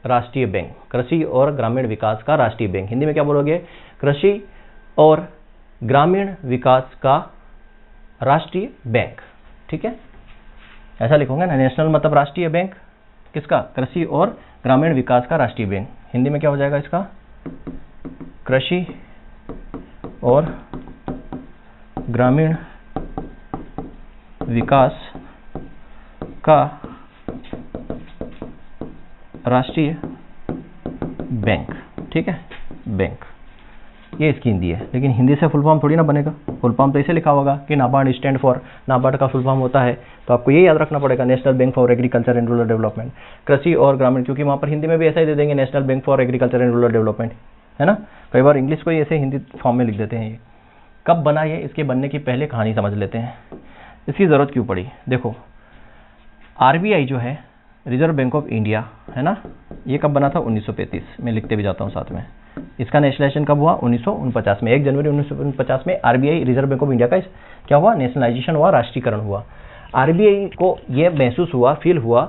राष्ट्रीय बैंक, कृषि और ग्रामीण विकास का राष्ट्रीय बैंक। हिंदी में क्या बोलोगे, कृषि और ग्रामीण विकास का राष्ट्रीय बैंक, ठीक है, ऐसा लिखोगे ना। नेशनल मतलब राष्ट्रीय बैंक किसका, कृषि और ग्रामीण विकास का राष्ट्रीय बैंक। हिंदी में क्या हो जाएगा इसका, कृषि और ग्रामीण विकास का राष्ट्रीय बैंक, ठीक है, बैंक। ये इसकी हिंदी है, लेकिन हिंदी से फुल फॉर्म थोड़ी ना बनेगा। फुल फॉर्म तो ऐसे लिखा होगा कि नाबार्ड स्टैंड फॉर, नाबार्ड का फुल फॉर्म होता है, तो आपको ये याद रखना पड़ेगा, national bank for agriculture and rural development, कृषि और ग्रामीण, क्योंकि वहाँ पर हिंदी में भी ऐसा ही दे देंगे, national bank for agriculture and rural development, है ना। कई बार इंग्लिश को ही ऐसे हिंदी फॉर्म में लिख देते हैं। ये कब बना, ये इसके बनने की पहले कहानी समझ लेते हैं, इसकी ज़रूरत क्यों पड़ी। देखो, आरबीआई जो है, रिजर्व बैंक ऑफ इंडिया, है ना, ये कब बना था, 1935 में, लिखते भी जाता हूँ साथ में। इसका नेशनलाइजेशन कब हुआ, 1949 में, 1 जनवरी 1949 में RBI, reserve bank of India का क्या हुआ, नेशनलाइजेशन हुआ, राष्ट्रीयकरण हुआ। आरबीआई को यह महसूस हुआ, फील हुआ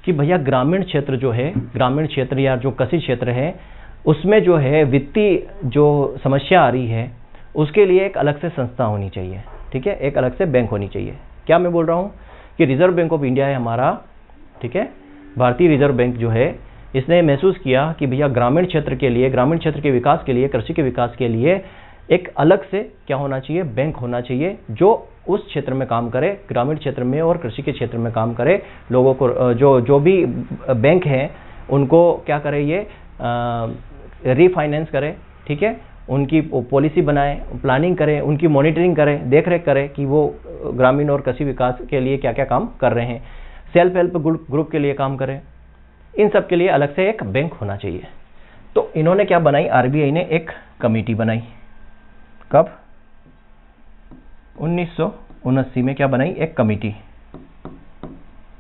कि भैया ग्रामीण क्षेत्र जो है, ग्रामीण क्षेत्र या जो कृषि क्षेत्र है, उसमें जो है वित्तीय जो समस्या आ रही है, उसके लिए एक अलग से संस्था होनी चाहिए, ठीक है, एक अलग से बैंक होनी चाहिए। क्या मैं बोल रहा हूँ कि रिजर्व बैंक ऑफ इंडिया है हमारा, ठीक है, भारतीय रिजर्व बैंक जो है, इसने महसूस किया कि भैया ग्रामीण क्षेत्र के लिए, ग्रामीण क्षेत्र के विकास के लिए, कृषि के विकास के लिए एक अलग से क्या होना चाहिए, बैंक होना चाहिए जो उस क्षेत्र में काम करे, ग्रामीण क्षेत्र में और कृषि के क्षेत्र में काम करे, लोगों को जो भी बैंक हैं उनको क्या करे, ये रीफाइनेंस करे, ठीक है, उनकी पॉलिसी बनाए, प्लानिंग करें, उनकी मॉनिटरिंग करें, देख रेख करें कि वो ग्रामीण और कृषि विकास के लिए क्या क्या काम कर रहे हैं, सेल्फ हेल्प ग्रुप के लिए काम करें, इन सब के लिए अलग से एक बैंक होना चाहिए। तो इन्होंने क्या बनाई, आरबीआई ने एक कमेटी बनाई। कब? 1979 में क्या बनाई, एक कमेटी।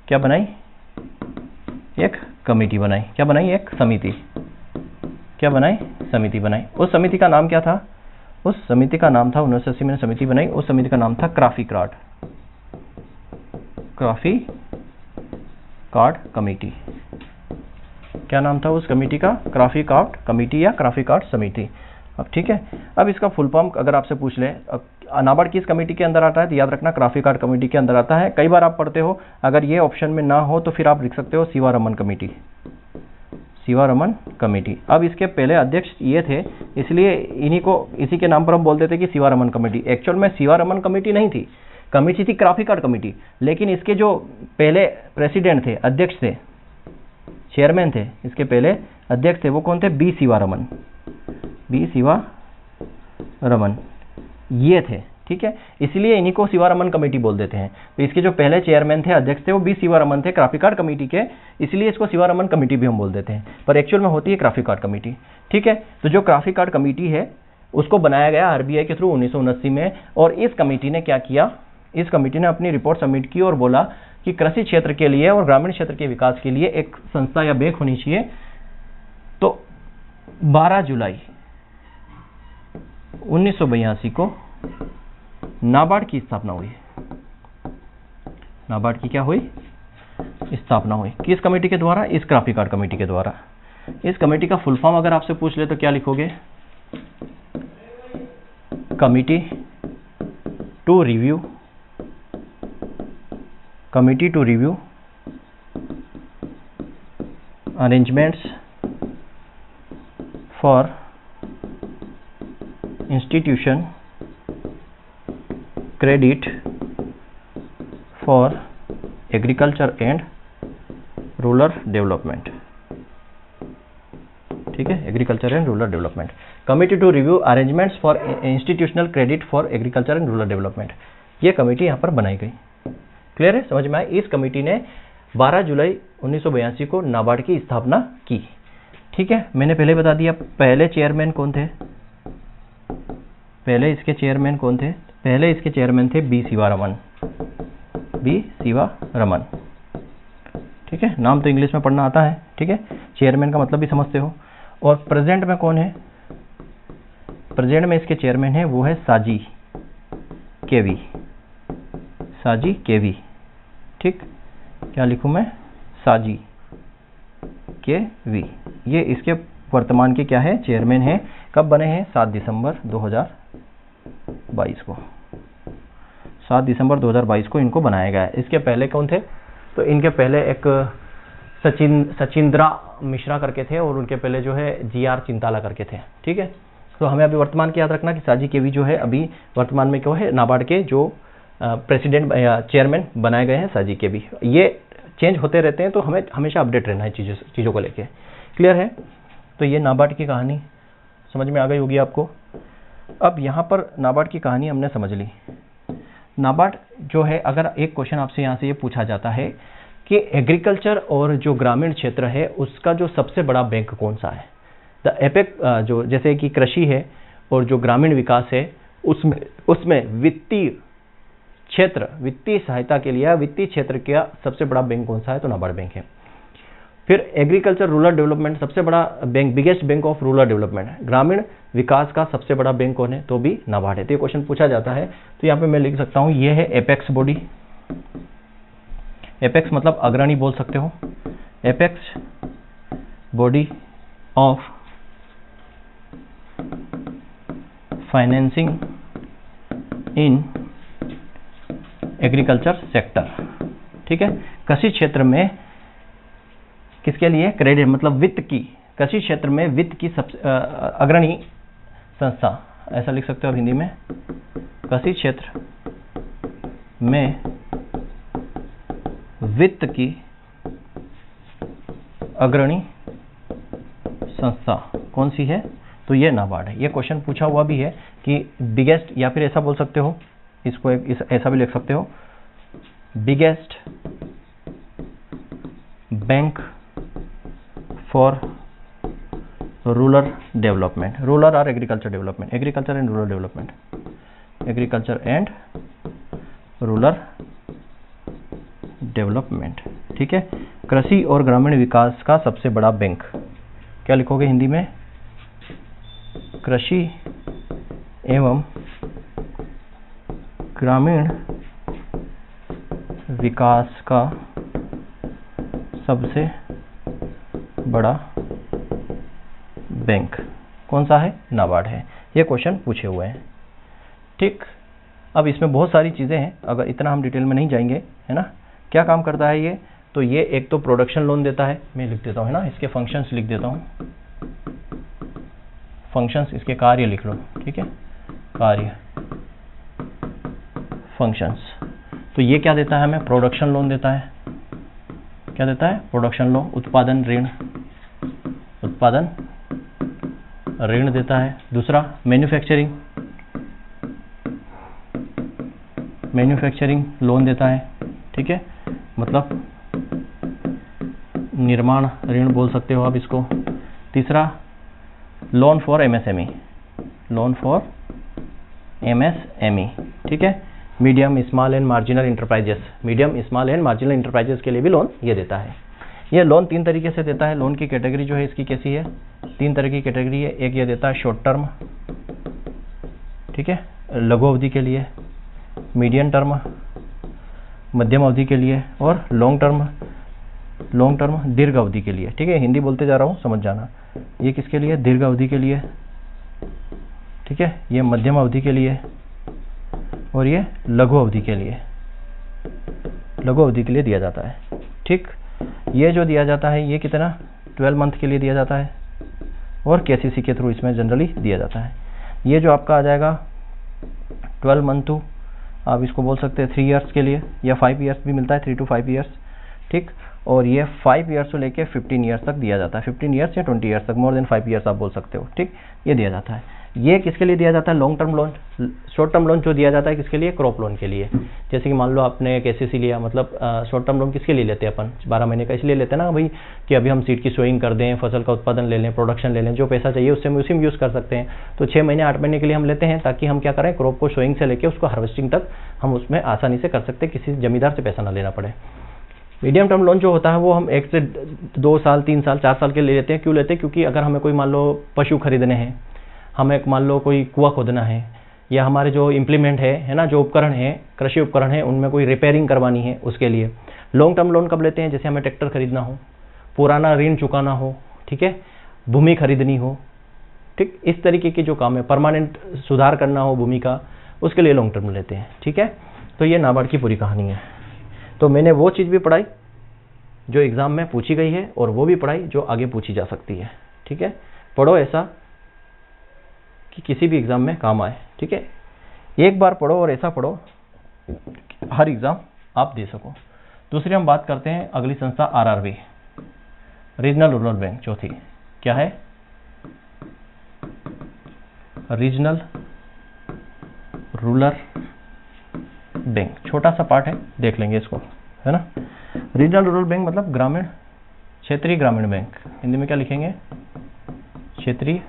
क्या बनाई? एक कमेटी बनाई। क्या बनाई? एक समिति। क्या बनाई? समिति बनाई। उस समिति का नाम क्या था? उस समिति का नाम था, 1980 में समिति बनाई, उस समिति का नाम था क्राफी कार्ड, क्राफी कार्ड कमेटी। क्या नाम था उस कमेटी का? क्राफी कार्ड कमेटी या क्राफी कार्ड समिति। अब ठीक है, अब इसका फुल फॉर्म अगर आपसे पूछ ले, नाबार्ड किस कमेटी के अंदर आता है, तो याद रखना क्राफी कार्ड कमेटी के अंदर आता है। कई बार आप पढ़ते हो, अगर ये ऑप्शन में ना हो तो फिर आप लिख सकते हो सीवारमन कमेटी, सीवारमन कमेटी। अब इसके पहले अध्यक्ष ये थे, इसलिए इन्हीं को, इसी के नाम पर हम बोलते थे कि सीवारमन कमेटी। एक्चुअल में सीवारमन कमेटी नहीं थी, कमेटी थी क्राफी कार्ड कमेटी, लेकिन इसके जो पहले प्रेसिडेंट थे, अध्यक्ष थे, चेयरमैन थे, इसके पहले अध्यक्ष थे, वो कौन थे? बी सीवारमन, बी सीवारमन ये थे, ठीक है, इसलिए इन्हीं को सीवारमन कमेटी बोल देते हैं। तो इसके जो पहले चेयरमैन थे, अध्यक्ष थे, वो बी सीवारमन थे, क्राफी कार्ड कमेटी के, इसलिए इसको सीवारमन कमेटी भी हम बोल देते हैं, पर एक्चुअल में होती है क्राफी कार्ड कमेटी, ठीक है। तो जो क्राफी कार्ड कमेटी है उसको बनाया गया आरबीआई के थ्रू 1979 में, और इस कमेटी ने क्या किया, इस कमेटी ने अपनी रिपोर्ट सबमिट की और बोला कि कृषि क्षेत्र के लिए और ग्रामीण क्षेत्र के विकास के लिए एक संस्था या बैंक होनी चाहिए। तो 12 जुलाई 1982 को नाबार्ड की स्थापना हुई। नाबार्ड की क्या हुई? स्थापना हुई। किस कमेटी के द्वारा? इस क्राफी कार्ड कमेटी के द्वारा। इस कमेटी का फुल फॉर्म अगर आपसे पूछ ले तो क्या लिखोगे? Committee to review, committee to review arrangements for institution credit for agriculture and rural development, ठीक है, agriculture and rural development. Committee to review arrangements for institutional credit for agriculture and rural development, ये committee यहाँ पर बनाई गई। Clear है? समझ में आया? इस कमेटी ने 12 जुलाई 1982 को नाबार्ड की स्थापना की, ठीक है। मैंने पहले बता दिया पहले चेयरमैन कौन थे, पहले इसके चेयरमैन कौन थे? पहले इसके चेयरमैन थे बी सीवारमन, बी सीवारमन, ठीक है। नाम तो इंग्लिश में पढ़ना आता है, ठीक है, चेयरमैन का मतलब भी समझते हो। और प्रेजेंट में कौन है? प्रेजेंट में इसके चेयरमैन है, वो है साजी केवी, साजी केवी, ठीक। क्या लिखूं मैं? साजी केवी, ये इसके वर्तमान के क्या है? चेयरमैन है। कब बने हैं? 7 दिसंबर 2022 को, 7 दिसंबर 2022 को इनको बनाया गया है। इसके पहले कौन थे? तो इनके पहले एक सचिंद्रा मिश्रा करके थे, और उनके पहले जो है जीआर चिंताला करके थे, ठीक है। तो हमें अभी वर्तमान की याद रखना कि साजी केवी जो है अभी वर्तमान में क्यों है? नाबार्ड के जो प्रेसिडेंट या चेयरमैन बनाए गए हैं, साजी केवी। ये चेंज होते रहते हैं, तो हमें हमेशा अपडेट रहना है चीज़ों को लेके। क्लियर है? तो ये नाबार्ड की कहानी समझ में आ गई होगी आपको। अब यहाँ पर नाबार्ड की कहानी हमने समझ ली। नाबार्ड जो है, अगर एक क्वेश्चन आपसे यहाँ से ये पूछा जाता है कि एग्रीकल्चर और जो ग्रामीण क्षेत्र है उसका जो सबसे बड़ा बैंक कौन सा है? द एपेक, जो जैसे कि कृषि है और जो ग्रामीण विकास है, उसमें वित्तीय क्षेत्र, वित्तीय सहायता के लिए वित्तीय क्षेत्र का सबसे बड़ा बैंक कौन सा है? तो नाबार्ड बैंक है। फिर एग्रीकल्चर रूरल डेवलपमेंट, सबसे बड़ा bank, biggest bank of rural development, ग्रामीण विकास का सबसे बड़ा बैंक कौन है? तो भी नाबार्ड है। तो ये क्वेश्चन पूछा जाता है, तो यहाँ पे मैं लिख सकता हूँ, ये है एपेक्स बॉडी। एपेक्स मतलब अग्रणी बोल सकते हो, apex body of financing in agriculture sector, ठीक है। कृषि क्षेत्र में किसके लिए? क्रेडिट मतलब वित्त की, कृषि क्षेत्र में वित्त की सबसे अग्रणी संस्था, ऐसा लिख सकते हो आप हिंदी में, कृषि क्षेत्र में वित्त की अग्रणी संस्था कौन सी है? तो ये नाबार्ड है। ये क्वेश्चन पूछा हुआ भी है कि बिगेस्ट, या फिर ऐसा बोल सकते हो इसको, ऐसा भी लिख सकते हो, biggest bank for rural development, rural और agriculture development, agriculture and rural development, agriculture and rural development, ठीक है। कृषि और ग्रामीण विकास का सबसे बड़ा बैंक, क्या लिखोगे हिंदी में? कृषि एवं ग्रामीण विकास का सबसे बड़ा बैंक कौन सा है? नाबार्ड है। ये क्वेश्चन पूछे हुए हैं, ठीक। अब इसमें बहुत सारी चीज़ें हैं, अगर इतना हम डिटेल में नहीं जाएंगे, है ना। क्या काम करता है ये? तो ये एक तो प्रोडक्शन लोन देता है, मैं लिख देता हूँ, है ना, इसके फंक्शंस लिख देता हूँ, फंक्शंस, इसके कार्य लिख लो, ठीक है, कार्य, फंक्शंस। तो ये क्या देता है हमें? प्रोडक्शन लोन देता है। क्या देता है? प्रोडक्शन लोन, उत्पादन ऋण, उत्पादन ऋण देता है। दूसरा मैन्युफैक्चरिंग, मैन्युफैक्चरिंग लोन देता है, ठीक है, मतलब निर्माण ऋण बोल सकते हो आप इसको। तीसरा loan for MSME, loan for MSME, ठीक है, medium small and marginal enterprises, medium small and marginal enterprises के लिए भी लोन ये देता है। ये लोन 3 तरीके से देता है। लोन की कैटेगरी जो है इसकी कैसी है? 3 तरह की कैटेगरी है। एक ये देता है शॉर्ट टर्म, ठीक है, लघु अवधि के लिए, मीडियम टर्म मध्यम अवधि के लिए, और लॉन्ग टर्म दीर्घ अवधि के लिए, ठीक है। हिंदी बोलते जा रहा हूँ, समझ जाना। ये किसके लिए? दीर्घ अवधि के लिए, ठीक है, ये मध्यम अवधि के लिए, और ये लघु अवधि के लिए, लघु अवधि के लिए दिया जाता है, ठीक। ये जो दिया जाता है ये कितना? 12 मंथ के लिए दिया जाता है, और केसीसी के थ्रू इसमें जनरली दिया जाता है। ये जो आपका आ जाएगा 12 मंथ टू, आप इसको बोल सकते हैं 3 ईयर्स के लिए, या 5 ईयर्स भी मिलता है, 3 to 5 ईयर्स, ठीक। और ये 5 ईयर्स से लेके 15 ईयर्स तक दिया जाता है, 15 ईयर्स या 20 ईयर्स तक, मोर देन 5 ईयर्स आप बोल सकते हो, ठीक। ये दिया जाता है। ये किसके लिए दिया जाता है? Long term loan. Short term loan जो दिया जाता है किसके लिए? क्रॉप लोन के लिए। जैसे कि मान लो आपने केसीसी लिया, मतलब शॉर्ट टर्म लोन किसके लिए लेते हैं अपन? 12 महीने का इसलिए लेते हैं ना भाई, कि अभी हम सीड की सोइंग कर दें, फसल का उत्पादन ले लें, प्रोडक्शन ले लें, जो पैसा चाहिए उससे हम उसी में यूज़ कर सकते हैं। तो 6 महीने 8 महीने के लिए हम लेते हैं, ताकि हम क्या करें, क्रॉप को सोइंग से लेकर उसको हार्वेस्टिंग तक हम उसमें आसानी से कर सकते हैं, किसी जमींदार से पैसा ना लेना पड़े। मीडियम टर्म लोन जो होता है वो हम 1 से 2 साल 3 साल 4 साल के ले लेते हैं। क्यों लेते हैं? क्योंकि अगर हमें कोई मान लो पशु खरीदने हैं, हमें मान लो कोई कुआं खोदना है, या हमारे जो इम्प्लीमेंट है ना, जो उपकरण है, कृषि उपकरण है, उनमें कोई रिपेयरिंग करवानी है, उसके लिए लॉन्ग टर्म लोन कब लेते हैं? जैसे हमें ट्रैक्टर खरीदना हो, पुराना ऋण चुकाना हो, ठीक है, भूमि खरीदनी हो, ठीक, इस तरीके के जो काम है, परमानेंट सुधार करना हो भूमि का, उसके लिए लॉन्ग टर्म लेते हैं, ठीक है। तो ये नाबार्ड की पूरी कहानी है। तो मैंने वो चीज़ भी पढ़ाई जो एग्ज़ाम में पूछी गई है, और वो भी पढ़ाई जो आगे पूछी जा सकती है, ठीक है। पढ़ो ऐसा कि किसी भी एग्ज़ाम में काम आए, ठीक है। एक बार पढ़ो और ऐसा पढ़ो हर एग्ज़ाम आप दे सको। दूसरी हम बात करते हैं अगली संस्था, आरआरबी, रीजनल रूरल बैंक। चौथी क्या है? Regional rural bank. छोटा सा पार्ट है, देख लेंगे इसको, है ना। रीजनल रूरल बैंक मतलब ग्रामीण, क्षेत्रीय ग्रामीण बैंक। हिंदी में क्या लिखेंगे? क्षेत्रीय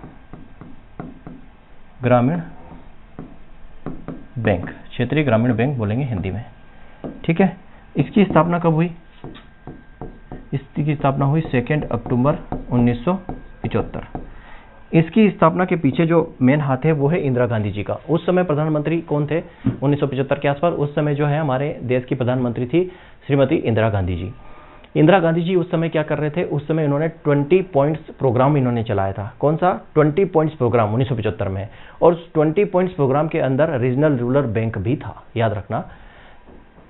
ग्रामीण बैंक, क्षेत्रीय ग्रामीण बैंक बोलेंगे हिंदी में, ठीक है। इसकी स्थापना कब हुई? इसकी स्थापना हुई 2 अक्टूबर 1975। इसकी स्थापना के पीछे जो मेन हाथ है वो है इंदिरा गांधी जी का। उस समय प्रधानमंत्री कौन थे 1975 के आसपास? उस समय जो है हमारे देश की प्रधानमंत्री थी श्रीमती इंदिरा गांधी जी। इंदिरा गांधी जी उस समय क्या कर रहे थे? उस समय इन्होंने 20 पॉइंट्स प्रोग्राम इन्होंने चलाया था। कौन सा? 20 पॉइंट्स प्रोग्राम 1975 में। और 20 पॉइंट्स प्रोग्राम के अंदर रीजनल रूरल बैंक भी था, याद रखना।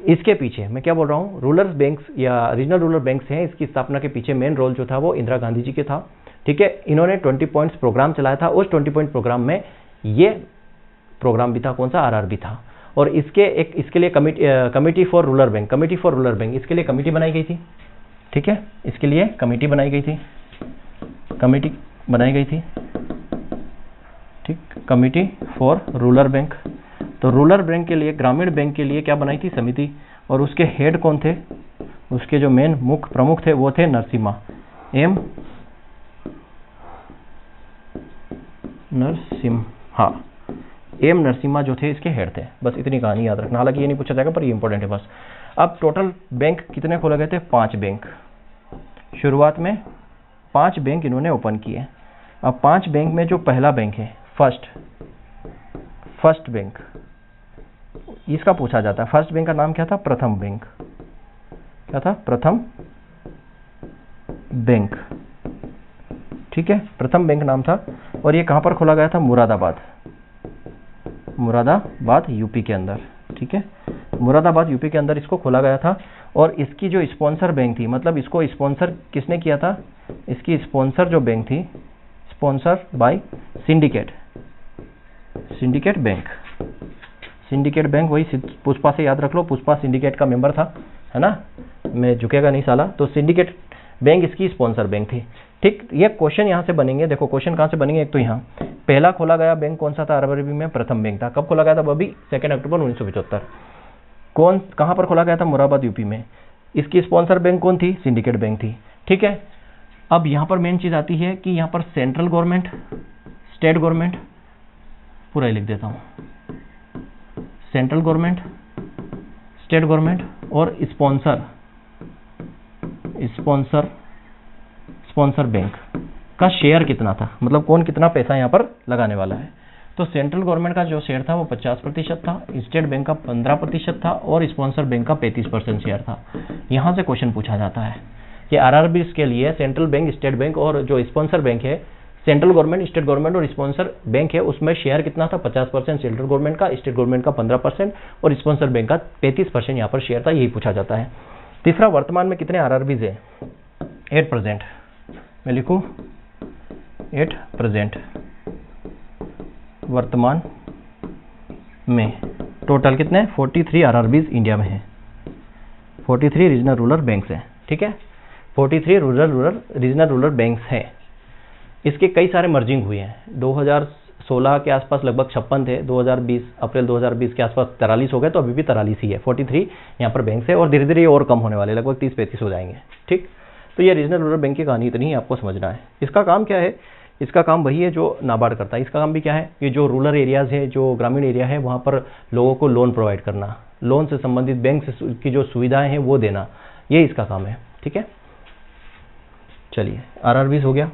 इसके पीछे मैं क्या बोल रहा हूँ, रूरल बैंक्स या रीजनल रूरल बैंक्स हैं, इसकी स्थापना के पीछे मेन रोल जो था वो इंदिरा गांधी जी के था। ठीक है, इन्होंने 20 पॉइंट्स प्रोग्राम चलाया था। उस 20 पॉइंट प्रोग्राम में ये प्रोग्राम भी था, कौन सा, आरआरबी था। और इसके लिए कमिटी फॉर रूरल बैंक, इसके लिए कमिटी बनाई गई थी। ठीक है, इसके लिए कमिटी बनाई गई थी, ठीक, कमिटी फॉर रूरल बैंक। तो रूरल बैंक के लिए, ग्रामीण बैंक के लिए क्या बनाई थी, समिति। और उसके हेड कौन थे, उसके जो मेन मुख्य प्रमुख थे वो थे नरसिम्हा, एम नरसिम्हा जो थे इसके हेड थे। बस इतनी कहानी याद रखना, हालांकि ये नहीं पूछा जाएगा पर ये इंपॉर्टेंट है बस। अब टोटल बैंक कितने खोले गए थे, 5 बैंक। शुरुआत में 5 बैंक इन्होंने ओपन किए। अब 5 बैंक में जो पहला बैंक है, फर्स्ट बैंक, इसका पूछा जाता है। फर्स्ट बैंक का नाम क्या था, प्रथम बैंक। क्या था, प्रथम बैंक। ठीक है, प्रथम बैंक नाम था। और ये कहां पर खोला गया था, मुरादाबाद यूपी के अंदर। ठीक है, मुरादाबाद यूपी के अंदर इसको खोला गया था। और इसकी जो स्पॉन्सर बैंक थी, मतलब इसको स्पॉन्सर किसने किया था, इसकी स्पॉन्सर जो बैंक थी, sponsor by syndicate bank. Syndicate bank वही पुष्पा से याद रख लो, पुष्पा सिंडिकेट का मेंबर था, है ना, मैं झुकेगा नहीं साला। तो सिंडिकेट बैंक इसकी स्पॉन्सर बैंक थी। ठीक, ये क्वेश्चन यहाँ से बनेंगे। देखो क्वेश्चन कहाँ से बनेंगे, एक तो यहाँ पहला खोला गया बैंक कौन सा था, आरआरबी में प्रथम बैंक था। कब खोला गया था, वो भी 2 अक्टूबर 1975। कहाँ पर खोला गया था, मुरादाबाद यूपी में। इसकी स्पॉन्सर बैंक कौन थी, सिंडिकेट बैंक थी। ठीक है, अब यहाँ पर मेन चीज आती है कि यहाँ पर सेंट्रल गवर्नमेंट, स्टेट गवर्नमेंट, पूरा ही लिख देता हूँ, सेंट्रल गवर्नमेंट, स्टेट गवर्नमेंट और स्पॉन्सर बैंक का शेयर कितना था, मतलब कौन कितना पैसा यहाँ पर लगाने वाला है। तो सेंट्रल गवर्नमेंट का जो शेयर था वो 50% था, स्टेट बैंक का 15% था और स्पॉन्सर बैंक का 35% शेयर था। यहाँ से क्वेश्चन पूछा जाता है कि आरआरबी के लिए सेंट्रल बैंक, स्टेट बैंक और जो स्पॉन्सर बैंक है, सेंट्रल गवर्नमेंट, स्टेट गवर्नमेंट और स्पॉन्सर बैंक है, उसमें शेयर कितना था, 50% सेंट्रल गवर्नमेंट का, स्टेट गवर्नमेंट का 15% और स्पॉन्सर बैंक का 35% यहाँ पर शेयर था। यही पूछा जाता है। तीसरा, वर्तमान में कितने आरआरबीज है, 8%। मैं लिखूं 8% वर्तमान में। टोटल कितने, 43 आरआरबीज इंडिया में है, 43 रीजनल रूरल बैंक्स हैं। ठीक है, 43 रीजनल रूरल बैंक्स हैं। इसके कई सारे मर्जिंग हुए हैं। 2016 के आसपास लगभग 56 थे, 2020 अप्रैल 2020 के आसपास 43 हो गए, तो अभी भी 43 ही है। 43 यहाँ पर बैंक्स है और धीरे धीरे ये और कम होने वाले, लगभग 30-35 हो जाएंगे। ठीक, तो ये रीजनल रूरल बैंक की कहानी इतनी ही आपको समझना है। इसका काम क्या है, इसका काम वही है जो नाबार्ड करता है। इसका काम भी क्या है, ये जो रूरल एरियाज है, जो ग्रामीण एरिया है, वहाँ पर लोगों को लोन प्रोवाइड करना, लोन से संबंधित बैंक से की जो सुविधाएं हैं वो देना, ये इसका काम है। ठीक है, चलिए आरआरबीज हो गया।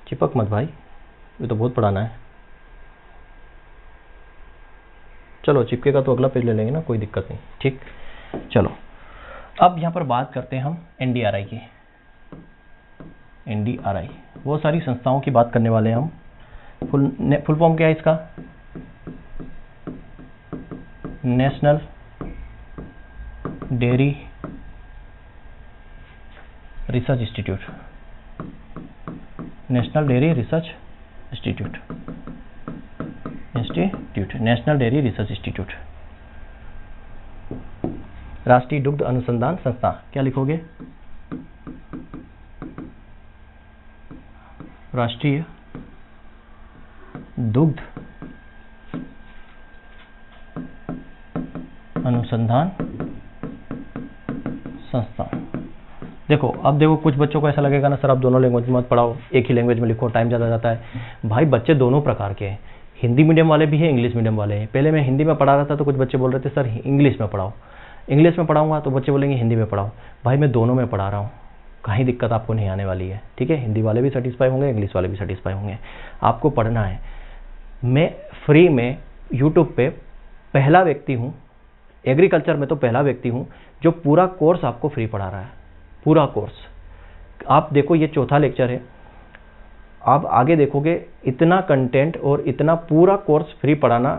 चिपक मत भाई, ये तो बहुत पढ़ाना है। चलो चिपकेगा तो अगला पेज ले लेंगे ना, कोई दिक्कत नहीं। ठीक, चलो अब यहाँ पर बात करते हैं हम एनडीआरआई की। एनडीआरआई वो सारी संस्थाओं की बात करने वाले हैं हम। फुल फॉर्म क्या है इसका, national dairy research institute, national dairy research institute, national dairy research institute. राष्ट्रीय दुग्ध अनुसंधान संस्था, क्या लिखोगे, राष्ट्रीय दुग्ध अनुसंधान संस्था। देखो अब देखो, कुछ बच्चों को ऐसा लगेगा ना सर आप दोनों लैंग्वेज में मत पढ़ाओ, एक ही लैंग्वेज में लिखो, टाइम ज़्यादा जाता है। भाई बच्चे दोनों प्रकार के हैं, हिंदी मीडियम वाले भी हैं, इंग्लिश मीडियम वाले हैं। पहले मैं हिंदी में पढ़ा रहा था तो कुछ बच्चे बोल रहे थे सर इंग्लिश में पढ़ाओ, इंग्लिश में पढ़ाऊंगा तो बच्चे बोलेंगे हिंदी में पढ़ाओ। भाई मैं दोनों में पढ़ा रहा हूँ, कहीं दिक्कत आपको नहीं आने वाली है। ठीक है, हिंदी वाले भी सेटिस्फाई होंगे, इंग्लिश वाले भी सेटिस्फाई होंगे। आपको पढ़ना है। मैं फ्री में यूट्यूब पे पहला व्यक्ति हूँ, एग्रीकल्चर में तो पहला व्यक्ति हूँ जो पूरा कोर्स आपको फ्री पढ़ा रहा है, पूरा कोर्स। आप देखो ये 4था लेक्चर है, आप आगे देखोगे इतना कंटेंट और इतना पूरा कोर्स फ्री पढ़ाना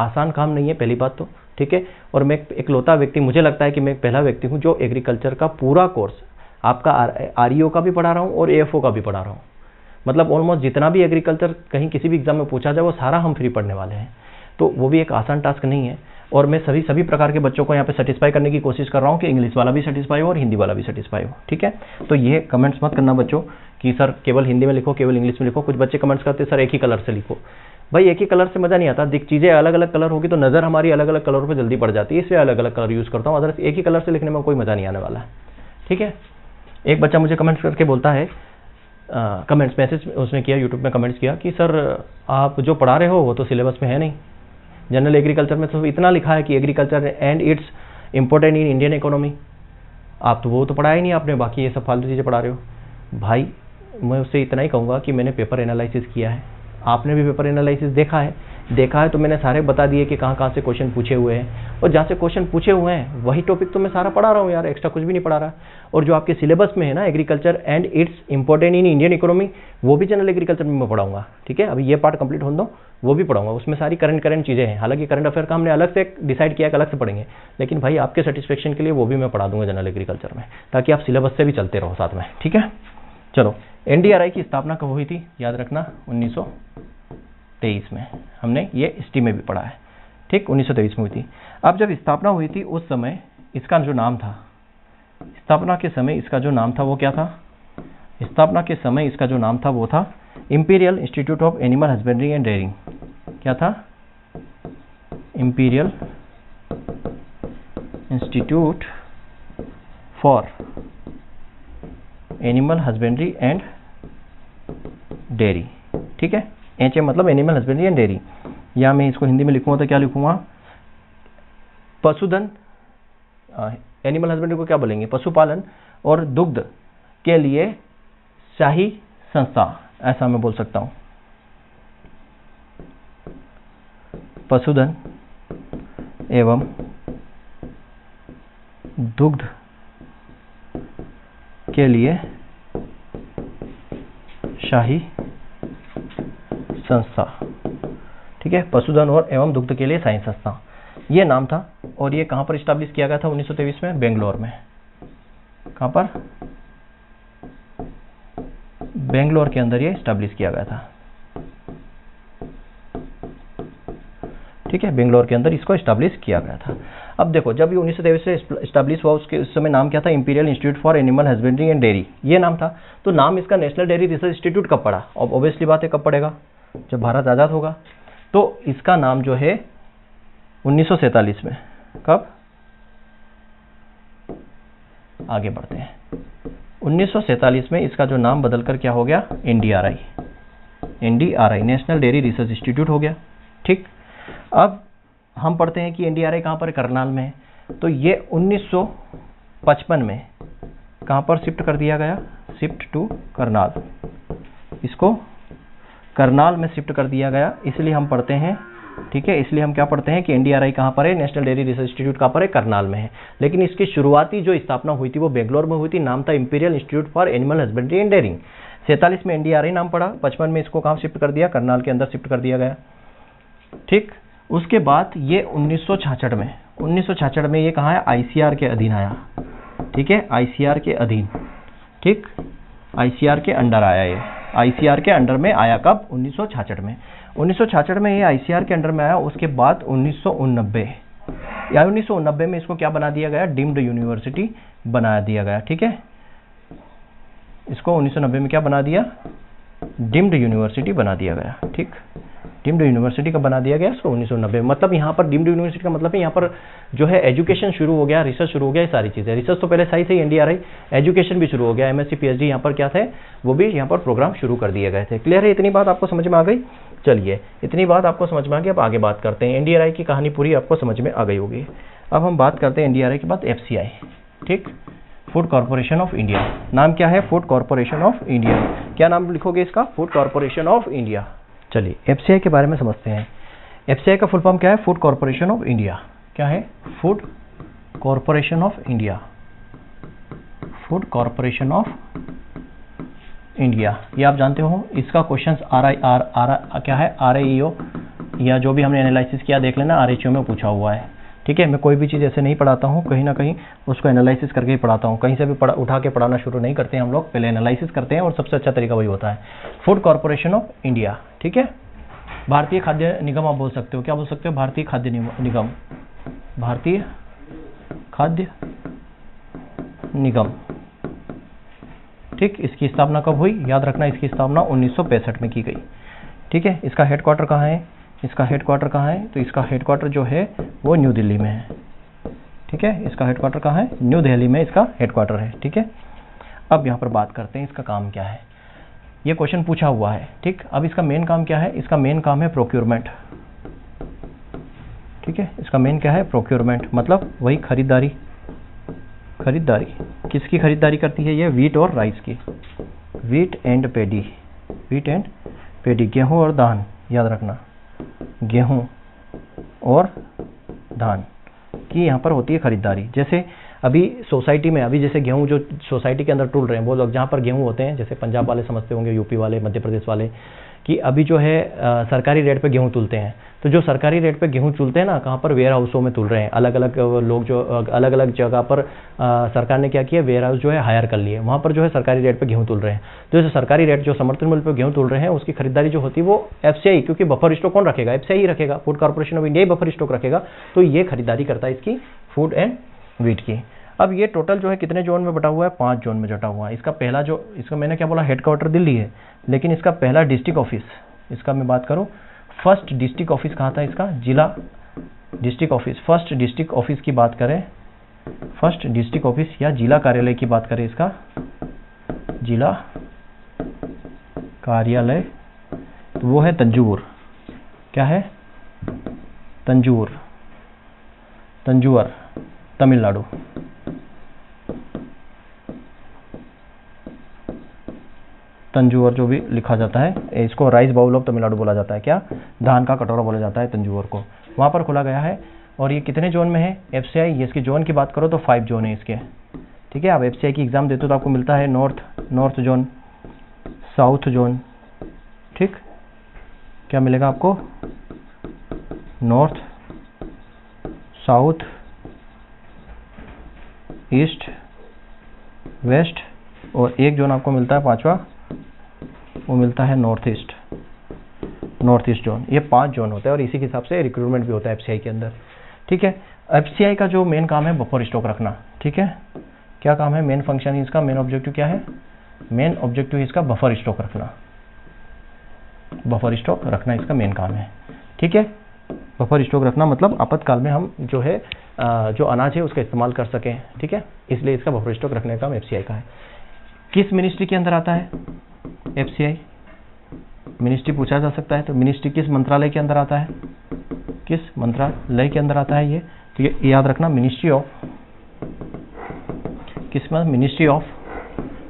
आसान काम नहीं है पहली बात तो, ठीक है। और मैं इकलौता व्यक्ति, मुझे लगता है कि मैं पहला व्यक्ति हूँ जो एग्रीकल्चर का पूरा कोर्स आपका आरईओ का भी पढ़ा रहा हूँ और एएफओ का भी पढ़ा रहा हूँ। मतलब ऑलमोस्ट जितना भी एग्रीकल्चर कहीं किसी भी एग्जाम में पूछा जाए वो सारा हम फ्री पढ़ने वाले हैं। तो वो भी एक आसान टास्क नहीं है। और मैं सभी प्रकार के बच्चों को यहाँ पे सेटिस्फाई करने की कोशिश कर रहा हूँ कि इंग्लिश वाला भी सेटिस्फाई हो और हिंदी वाला भी सेटिस्फाई हो, ठीक है। तो ये कमेंट्स मत करना बच्चों कि सर केवल हिंदी में लिखो, केवल इंग्लिश में लिखो। कुछ बच्चे कमेंट्स करते हैं सर एक ही कलर से लिखो। भाई एक ही कलर से मजा नहीं आता, चीज़ें अलग अलग कलर होगी तो नज़र हमारी अलग अलग कलर पर जल्दी पड़ जाती है, इसलिए अलग अलग कलर यूज़ करता हूँ। अदरवाइज एक ही कलर से लिखने में कोई मज़ा नहीं आने वाला है, ठीक है। एक बच्चा मुझे कमेंट्स करके बोलता है, कमेंट्स मैसेज उसने किया, यूट्यूब में कमेंट्स किया कि सर आप जो पढ़ा रहे हो वो तो सिलेबस में है नहीं। जनरल एग्रीकल्चर में तो इतना लिखा है कि agriculture and it's important in Indian economy, आप तो वो तो पढ़ा ही नहीं आपने, बाकी ये सब फालतू चीज़ें पढ़ा रहे हो। भाई मैं उससे इतना ही कहूँगा कि मैंने पेपर एनालिसिस किया है, आपने भी पेपर एनालिसिस देखा है तो मैंने सारे बता दिए कि कहाँ कहाँ से क्वेश्चन पूछे हुए हैं, और जहाँ से क्वेश्चन पूछे हुए हैं वही टॉपिक तो मैं सारा पढ़ा रहा हूँ यार, एक्स्ट्रा कुछ भी नहीं पढ़ा रहा। और जो आपके सिलेबस में है ना agriculture and it's important in Indian economy, वो भी जनरल एग्रीकल्चर में मैं पढ़ाऊंगा, ठीक है। अभी ये पार्ट कंप्लीट होने दो, वो भी पढ़ाऊंगा, उसमें सारी करंट चीज़ें हैं। हालांकि करंट अफेयर का हमने अलग से डिसाइड किया कि अलग से पढ़ेंगे, लेकिन भाई आपके सेटिस्फेक्शन के लिए वो भी मैं पढ़ा दूंगा जनरल एग्रीकल्चर में, ताकि आप सिलेबस से भी चलते रहो साथ में, ठीक है। चलो, एनडीआरआई की स्थापना कब हुई थी, याद रखना 1923 में। हमने ये हिस्ट्री में भी पढ़ा है, ठीक, 1923 में हुई थी। अब जब स्थापना हुई थी उस समय इसका जो नाम था, स्थापना के समय इसका जो नाम था वो क्या था, स्थापना के समय इसका जो नाम था वो था imperial institute of animal husbandry and dairying. क्या था, imperial institute for animal husbandry and dairy, ठीक है। एचएम मतलब एनिमल हस्बेंड्री एंड डेयरी, या मैं इसको हिंदी में लिखूंगा तो क्या लिखूंगा, पशुधन, एनिमल हस्बेंड्री को क्या बोलेंगे, पशुपालन और दुग्ध के लिए शाही संस्था, ऐसा मैं बोल सकता हूं। पशुधन एवं दुग्ध के लिए शाही संस्था, ठीक है, पशुधन और एवं दुग्ध के लिए शाही संस्था, ये नाम था। और ये कहां पर स्टैब्लिश किया गया था 1923 में, बेंगलोर में। कहां पर, बेंगलोर के अंदर ये स्टैब्लिश किया गया था, ठीक है, बेंगलोर के अंदर इसको स्टैब्लिश किया गया था। अब देखो, जब ये 1923 से स्टैब्लिश हुआ उस समय नाम क्या था, imperial institute for animal husbandry and dairy, ये नाम था। तो नाम इसका नेशनल डेयरी रिसर्च इंस्टीट्यूट कब पड़ा, अब ऑब्वियसली बात है कब पड़ेगा, जब भारत आजाद होगा। तो इसका नाम जो है 1947 में, कब, आगे बढ़ते हैं, 1947 में इसका जो नाम बदलकर क्या हो गया, NDRI, national dairy research institute हो गया, ठीक। अब हम पढ़ते हैं कि एनडीआरआई कहां पर है, करनाल में है। तो ये 1955 में कहां पर शिफ्ट कर दिया गया, शिफ्ट टू करनाल, इसको करनाल में शिफ्ट कर दिया गया। इसलिए हम पढ़ते हैं, ठीक है, इसलिए हम क्या पढ़ते हैं कि एनडीआरआई कहां पर है, नेशनल डेयरी रिसर्च इंस्टीट्यूट कहां पर है, करनाल में है। लेकिन इसकी शुरुआती जो स्थापना हुई थी वो बेंगलोर में हुई थी, नाम था imperial institute for animal husbandry and dairying. 47 में एनडीआरआई नाम पड़ा, 55 में इसको कहां शिफ्ट कर दिया, करनाल के अंदर शिफ्ट कर दिया गया, ठीक। उसके बाद ये 1966 में ये कहाँ है, आईसीआर के अधीन आया, ठीक है, आईसीआर के अधीन, ठीक, आईसीआर के अंडर आया, ये आईसीआर के अंडर में आया कब, 1966 में। 1966 में ये आईसीआर के अंडर में आया। उसके बाद 1989 में इसको क्या बना दिया गया, डीम्ड यूनिवर्सिटी बना दिया गया, ठीक है। इसको 1990 में क्या बना दिया, डीम्ड यूनिवर्सिटी बना दिया गया, ठीक, डीम्ड यूनिवर्सिटी का बना दिया गया इसको 1990 में। मतलब यहाँ पर डीम्ड यूनिवर्सिटी का मतलब है यहाँ पर जो है एजुकेशन शुरू हो गया, रिसर्च शुरू हो गया, ये सारी चीज़ें। रिसर्च तो पहले सही से एनडीआरआई, एजुकेशन भी शुरू हो गया, एमएससी पीएचडी यहाँ पर क्या थे, वो भी यहाँ पर प्रोग्राम शुरू कर दिए गए थे। क्लियर है, इतनी बात आपको समझ में आ गई। चलिए, इतनी बात आपको समझ में आ गई, अब आगे बात करते हैं। एनडीआरआई की कहानी पूरी आपको समझ में आ गई होगी। अब हम बात करते हैं एनडीआरआई के बाद एफसीआई, ठीक, फूड कॉर्पोरेशन ऑफ इंडिया। नाम क्या है, फूड कॉर्पोरेशन ऑफ इंडिया। क्या नाम लिखोगे इसका, फूड कॉर्पोरेशन ऑफ इंडिया। चलिए एफसीआई के बारे में समझते हैं। एफसीआई का फुल फॉर्म क्या है, फूड कॉर्पोरेशन ऑफ इंडिया। क्या है, food corporation of India, food corporation of India, ये आप जानते हो। इसका क्वेश्चन क्या है, RAEO या जो भी हमने एनालिसिस किया देख लेना, RHU में पूछा हुआ है। ठीक है, मैं कोई भी चीज़ ऐसे नहीं पढ़ाता हूँ, कहीं ना कहीं उसको एनालिसिस करके ही पढ़ाता हूँ। कहीं से भी उठा के पढ़ाना शुरू नहीं करते हैं हम लोग, पहले एनालिसिस करते हैं और सबसे अच्छा तरीका वही होता है। फूड कॉर्पोरेशन ऑफ इंडिया, ठीक है, भारतीय खाद्य निगम आप बोल सकते हो। क्या बोल सकते हो? भारतीय खाद्य निगम, भारतीय खाद्य निगम। ठीक, इसकी स्थापना कब हुई? याद रखना, इसकी स्थापना 1965 में की गई। ठीक है, इसका हेडक्वार्टर कहाँ है? इसका हेडक्वार्टर कहाँ है? तो इसका हेडक्वार्टर जो है वो न्यू दिल्ली में है। ठीक है, इसका हेडक्वार्टर कहाँ है? न्यू दिल्ली में इसका हेडक्वार्टर है। ठीक है, अब यहाँ पर बात करते हैं इसका काम क्या है। ये क्वेश्चन पूछा हुआ है। ठीक, अब इसका मेन काम क्या है? इसका मेन काम है प्रोक्योरमेंट। ठीक है, इसका मेन क्या है? प्रोक्योरमेंट, मतलब वही खरीदारी। खरीदारी किसकी खरीदारी करती है? ये व्हीट और राइस की, wheat and paddy, wheat and paddy, गेहूं और धान। याद रखना, गेहूं और धान की यहाँ पर होती है खरीदारी। जैसे अभी सोसाइटी में, अभी जैसे गेहूं जो सोसाइटी के अंदर टूल रहे हैं वो लोग, जहाँ पर गेहूं होते हैं, जैसे पंजाब वाले समझते होंगे, यूपी वाले, मध्य प्रदेश वाले, कि अभी जो है सरकारी रेट पे गेहूं तुलते हैं। तो जो सरकारी रेट पे गेहूं तुलते हैं ना, कहाँ पर? वेयर हाउसों में तुल रहे हैं। अलग अलग लोग जो अलग अलग जगह पर सरकार ने क्या किया, वेयर हाउस जो है हायर कर लिए, वहाँ पर जो है सरकारी रेट पे गेहूं तुल रहे हैं। तो जैसे सरकारी रेट जो समर्थन मूल्य पर गेहूं तुल रहे हैं, उसकी खरीदारी जो होती है वो FCI, क्योंकि बफर स्टॉक कौन रखेगा? FCI ही रखेगा, food corporation of India he buffer stock रखेगा। तो ये खरीदारी करता है इसकी, फूड एंड व्हीट की। अब ये टोटल जो है कितने जोन में बटा हुआ है? 5 जोन में बटा हुआ है। इसका पहला जो, इसका मैंने क्या बोला, हेडक्वार्टर दिल्ली है, लेकिन इसका पहला डिस्ट्रिक्ट ऑफिस, इसका मैं बात करूं, फर्स्ट डिस्ट्रिक्ट ऑफिस कहाँ था इसका? जिला district office. First district office की बात करें, फर्स्ट डिस्ट्रिक्ट ऑफिस या जिला कार्यालय की बात करें, इसका जिला कार्यालय, तो वो है तंजूर। क्या है? तंजूर, तंजूर, तमिलनाडु। तंजूर जो भी लिखा जाता है, इसको राइस बाउल ऑफ तमिलनाडु बोला जाता है। क्या? धान का कटोरा बोला जाता है तंजूर को। वहाँ पर खोला गया है। और ये कितने जोन में है? FCI, ये इसकी जोन की बात करो तो 5 जोन है इसके। ठीक है, आप FCI की एग्जाम देते हो तो आपको मिलता है नॉर्थ जोन, साउथ जोन। ठीक, क्या मिलेगा आपको? नॉर्थ, साउथ, ईस्ट, वेस्ट, और एक जोन आपको मिलता है 5वां, वो मिलता है नॉर्थ ईस्ट जोन। ये 5 जोन होता है और इसी के हिसाब से रिक्रूटमेंट भी होता है FCI के अंदर। ठीक है, FCI का जो मेन काम है बफर स्टॉक रखना। ठीक है, क्या काम है? मेन फंक्शन इसका, मेन ऑब्जेक्टिव क्या है? मेन ऑब्जेक्टिव इसका बफर स्टॉक रखना, बफर स्टॉक रखना इसका मेन काम है। ठीक है, बफर स्टॉक रखना मतलब आपातकाल में हम जो है जो अनाज है उसका इस्तेमाल कर सकें। ठीक है, इसलिए इसका बफर स्टॉक रखने का काम FCI का है। किस मिनिस्ट्री के अंदर आता है FCI? मिनिस्ट्री पूछा जा सकता है, तो मिनिस्ट्री किस मंत्रालय के अंदर आता है? किस मंत्रालय के अंदर आता है ये? तो ये याद रखना, मिनिस्ट्री ऑफ, किस में? मिनिस्ट्री ऑफ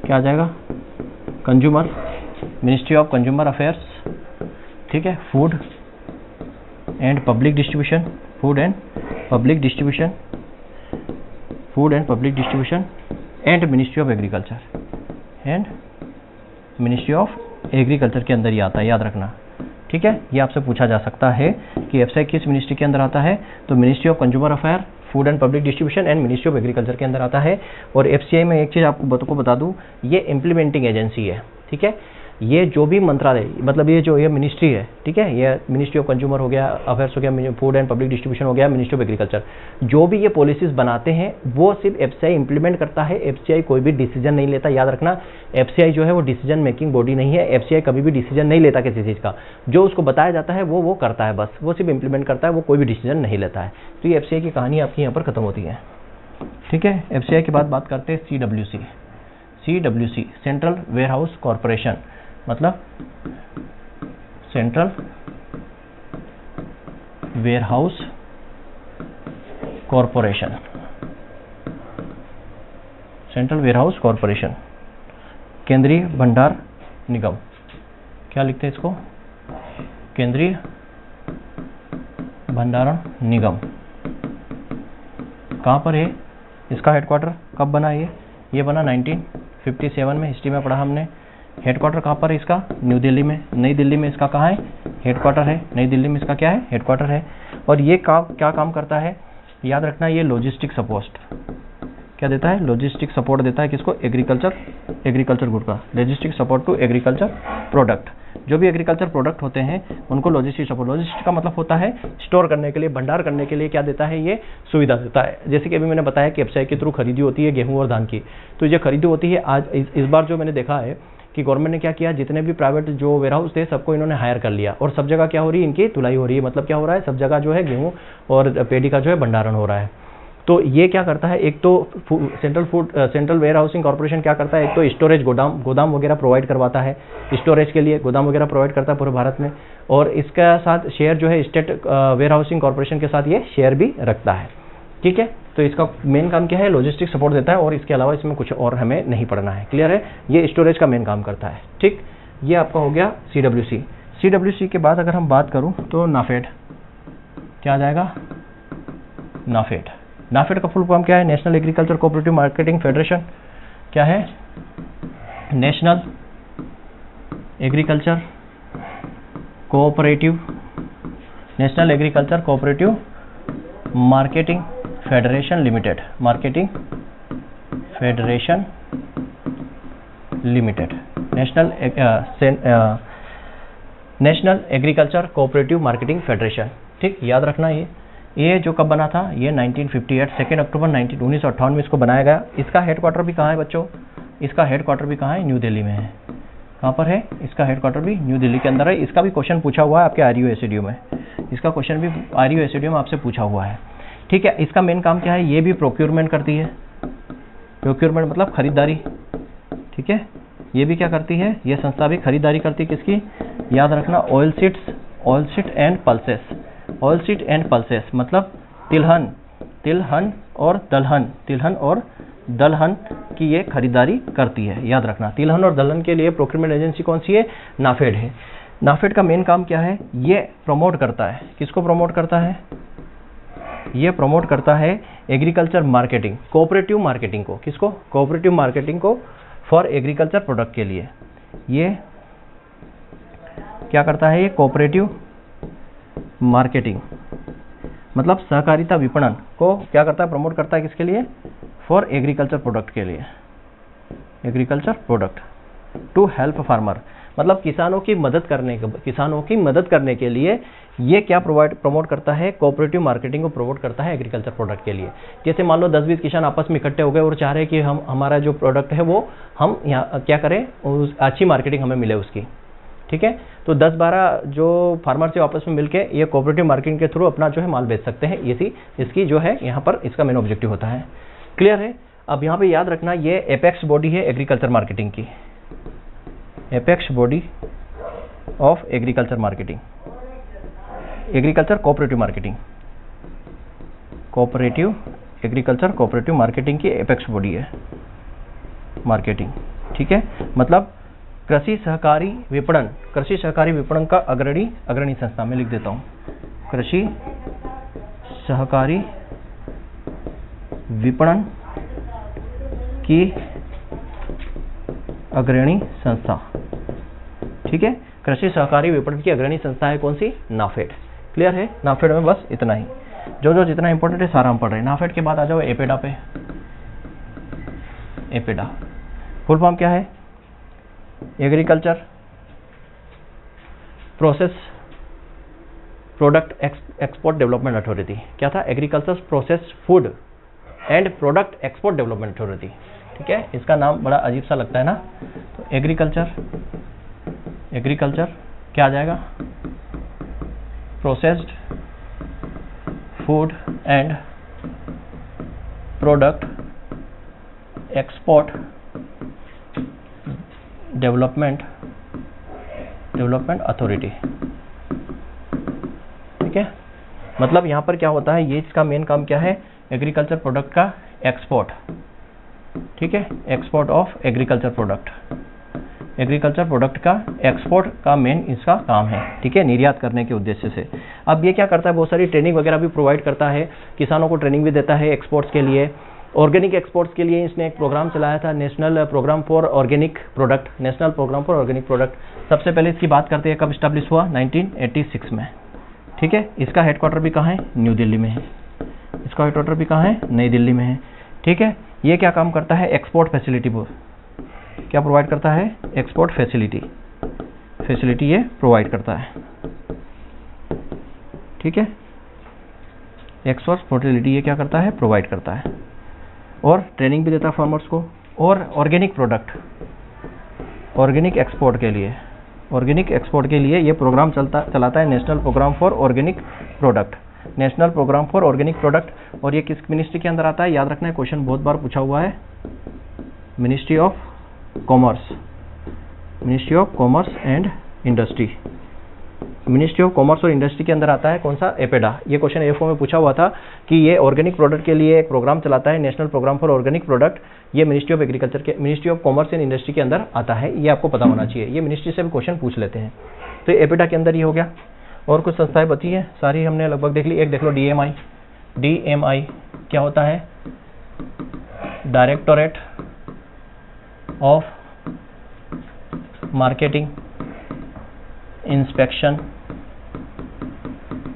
क्या आ जाएगा? Consumer, ministry of consumer affairs. ठीक है, food and public distribution, food and public distribution, food and public distribution, and ministry of agriculture, and ministry of agriculture के अंदर ही आता है, याद रखना। ठीक है, ये आपसे पूछा जा सकता है कि FCI किस मिनिस्ट्री के अंदर आता है? तो ministry of consumer affair, food and public distribution and ministry of agriculture के अंदर आता है। और FCI में एक चीज़ आपको बता दूं, ये इम्प्लीमेंटिंग एजेंसी है। ठीक है, ये जो भी मंत्रालय, मतलब ये जो ये मिनिस्ट्री है, ठीक है, ये मिनिस्ट्री ऑफ कंज्यूमर हो गया, अफेयर्स हो गया, फूड एंड पब्लिक डिस्ट्रीब्यूशन हो गया, मिनिस्ट्री ऑफ एग्रीकल्चर, जो भी ये पॉलिसीज बनाते हैं वो सिर्फ FCI इंप्लीमेंट करता है। FCI कोई भी डिसीजन नहीं लेता। याद रखना, FCI जो है वो डिसीजन मेकिंग बॉडी नहीं है। FCI कभी भी डिसीजन नहीं लेता किसी चीज़ का, जो उसको बताया जाता है वो करता है, बस वो सिर्फ इंप्लीमेंट करता है, वो कोई भी डिसीजन नहीं लेता है। तो ये FCI की कहानी आपकी यहाँ पर खत्म होती है। ठीक है, FCI के बाद बात करते हैं CWC। CWC central warehouse corporation, मतलब central warehouse corporation, central warehouse corporation, केंद्रीय भंडार निगम। क्या लिखते हैं इसको? केंद्रीय भंडारण निगम। कहाँ पर है इसका हेडक्वार्टर? कब बना ये बना 1957 में, हिस्ट्री में पढ़ा हमने। हेडक्वार्टर कहाँ पर है इसका? न्यू दिल्ली में। नई दिल्ली में इसका कहाँ है? हेडक्वार्टर है, नई दिल्ली में इसका क्या है, हेडक्वार्टर है। और ये क्या काम करता है, याद रखना, ये लॉजिस्टिक सपोर्ट क्या देता है, लॉजिस्टिक सपोर्ट देता है किसको, एग्रीकल्चर गुड का, logistic support to agriculture product. जो भी एग्रीकल्चर प्रोडक्ट होते हैं उनको लॉजिस्टिक सपोर्ट, लॉजिस्टिक का मतलब होता है स्टोर करने के लिए, भंडार करने के लिए क्या देता है, ये सुविधा देता है। जैसे कि अभी मैंने बताया कि एफसीआई के थ्रू खरीदी होती है गेहूं और धान की, तो ये खरीदी होती है। आज इस बार जो मैंने देखा है कि गवर्नमेंट ने क्या किया, जितने भी प्राइवेट जो वेयर हाउस थे सबको इन्होंने हायर कर लिया, और सब जगह क्या हो रही है, इनकी तुलाई हो रही है। मतलब क्या हो रहा है, सब जगह जो है गेहूं और पेडी का जो है भंडारण हो रहा है। तो ये क्या करता है, एक तो सेंट्रल वेयर हाउसिंग कॉर्पोरेशन क्या करता है, एक तो स्टोरेज गोदाम वगैरह प्रोवाइड करवाता है, स्टोरेज के लिए गोदाम वगैरह प्रोवाइड करता है पूरे भारत में। और इसका साथ शेयर जो है स्टेट वेयर हाउसिंग कॉर्पोरेशन के साथ ये शेयर भी रखता है। ठीक है, तो इसका मेन काम क्या है, लॉजिस्टिक सपोर्ट देता है, और इसके अलावा इसमें कुछ और हमें नहीं पढ़ना है। क्लियर है, ये स्टोरेज का मेन काम करता है। ठीक, ये आपका हो गया CWC। CWC के बाद अगर हम बात करूं तो नाफेड क्या आ जाएगा, नाफेड का फुल फॉर्म क्या है, national agriculture cooperative marketing federation. क्या है, national agriculture cooperative marketing federation limited, national agriculture cooperative marketing federation. ठीक, याद रखना ये जो कब बना था, ये 1958 2 अक्टूबर 1958 में इसको बनाया गया। इसका हेडक्वार्टर भी कहाँ है बच्चों, इसका हेडक्वार्टर भी कहाँ है, न्यू दिल्ली में है। कहाँ पर है, इसका हेडक्वार्टर भी न्यू दिल्ली के अंदर है। इसका भी क्वेश्चन पूछा हुआ है आपके RUSADU में, इसका क्वेश्चन भी RUSADU में आपसे पूछा हुआ है। ठीक है, इसका मेन काम क्या है, ये भी प्रोक्योरमेंट करती है, प्रोक्योरमेंट मतलब खरीदारी। ठीक है, ये भी क्या करती है, ये संस्था भी खरीदारी करती है किसकी, याद रखना, ऑयल सीड एंड पल्सेस मतलब तिलहन और दलहन की ये खरीदारी करती है। याद रखना, तिलहन और दलहन के लिए प्रोक्योरमेंट एजेंसी कौन सी है, नाफेड है। नाफेड का मेन काम क्या है, ये प्रमोट करता है, किसको प्रमोट करता है, ये प्रमोट करता है एग्रीकल्चर मार्केटिंग, कोऑपरेटिव मार्केटिंग को, किसको, कोऑपरेटिव मार्केटिंग को फॉर एग्रीकल्चर प्रोडक्ट के लिए। ये क्या करता है, ये कोऑपरेटिव मार्केटिंग मतलब सहकारिता विपणन को क्या करता है, प्रमोट करता है किसके लिए, फॉर एग्रीकल्चर प्रोडक्ट के लिए, agriculture product to help farmer मतलब किसानों की मदद करने के लिए ये क्या प्रमोट करता है, कोऑपरेटिव मार्केटिंग को प्रमोट करता है एग्रीकल्चर प्रोडक्ट के लिए। जैसे मान लो 10-20 किसान आपस में इकट्ठे हो गए और चाह रहे हैं कि हमारा जो प्रोडक्ट है वो हम यहाँ क्या करें, अच्छी मार्केटिंग हमें मिले उसकी। ठीक है, तो 10-12 जो फार्मर से आपस में मिलके ये कोऑपरेटिव मार्केटिंग के थ्रू अपना जो है माल बेच सकते हैं। इसकी जो है यहाँ पर इसका मेन ऑब्जेक्टिव होता है। क्लियर है, अब यहाँ पे याद रखना, ये एपेक्स बॉडी है एग्रीकल्चर मार्केटिंग की, apex body of agriculture marketing, agriculture cooperative agriculture cooperative marketing की एपेक्स बॉडी है मार्केटिंग। ठीक है, मतलब कृषि सहकारी विपणन का अग्रणी संस्था, में लिख देता हूँ, कृषि सहकारी विपणन की अग्रणी संस्था। ठीक है, कृषि सहकारी विपणन की अग्रणी संस्था है कौन सी, नाफेड। क्लियर है, नाफेड में बस इतना ही, जो जितना इंपॉर्टेंट है सारा हम पढ़ रहे हैं। नाफेड के बाद आ जाओ एपेडा पे। एपेडा फुल फॉर्म क्या है, agriculture process product export development authority. क्या था, agriculture process food and product export development authority. ठीक है, इसका नाम बड़ा अजीब सा लगता है ना, तो एग्रीकल्चर क्या आ जाएगा, processed food and product export development authority. ठीक है, मतलब यहाँ पर क्या होता है, ये इसका मेन काम क्या है, एग्रीकल्चर प्रोडक्ट का एक्सपोर्ट। ठीक है, एक्सपोर्ट ऑफ एग्रीकल्चर प्रोडक्ट का एक्सपोर्ट का मेन इसका काम है। ठीक है, निर्यात करने के उद्देश्य से। अब ये क्या करता है, बहुत सारी ट्रेनिंग वगैरह भी प्रोवाइड करता है, किसानों को ट्रेनिंग भी देता है एक्सपोर्ट्स के लिए, ऑर्गेनिक एक्सपोर्ट्स के लिए इसने एक प्रोग्राम चलाया था, national programme for organic product, national programme for organic product. सबसे पहले इसकी बात करते हैं कब स्टैब्लिश हुआ, 1986 में। ठीक है, इसका हेडक्वार्टर भी कहाँ है, न्यू दिल्ली में है। इसका हेडक्वार्टर भी कहाँ है, नई दिल्ली में है। ठीक है, ये क्या काम करता है, एक्सपोर्ट फैसिलिटी क्या प्रोवाइड करता है, एक्सपोर्ट फैसिलिटी ये प्रोवाइड करता है। ठीक है, एक्सपोर्ट फैसिलिटी ये क्या करता है, प्रोवाइड करता है, और ट्रेनिंग भी देता है फार्मर्स को। और ऑर्गेनिक प्रोडक्ट, ऑर्गेनिक एक्सपोर्ट के लिए ये प्रोग्राम चलाता है, national programme for organic product, national programme for organic product. और ये किस मिनिस्ट्री के अंदर आता है, याद रखना है, क्वेश्चन बहुत बार पूछा हुआ है, ministry of commerce, ministry of commerce and industry. Ministry of commerce और इंडस्ट्री के अंदर आता है कौन सा, एपेडा। ये क्वेश्चन एफओ में पूछा हुआ था कि ये ऑर्गेनिक प्रोडक्ट के लिए एक प्रोग्राम चलाता है, national programme for organic product. ये मिनिस्ट्री ऑफ एग्रीकल्चर के, ministry of commerce and industry के अंदर आता है, ये आपको पता होना चाहिए। ये मिनिस्ट्री से भी क्वेश्चन पूछ लेते हैं, तो एपेडा के अंदर ये हो गया। और कुछ संस्थाएं बची हैं, सारी हमने लगभग देख ली। एक देख लो, DMI क्या होता है, डायरेक्टोरेट ऑफ मार्केटिंग इंस्पेक्शन,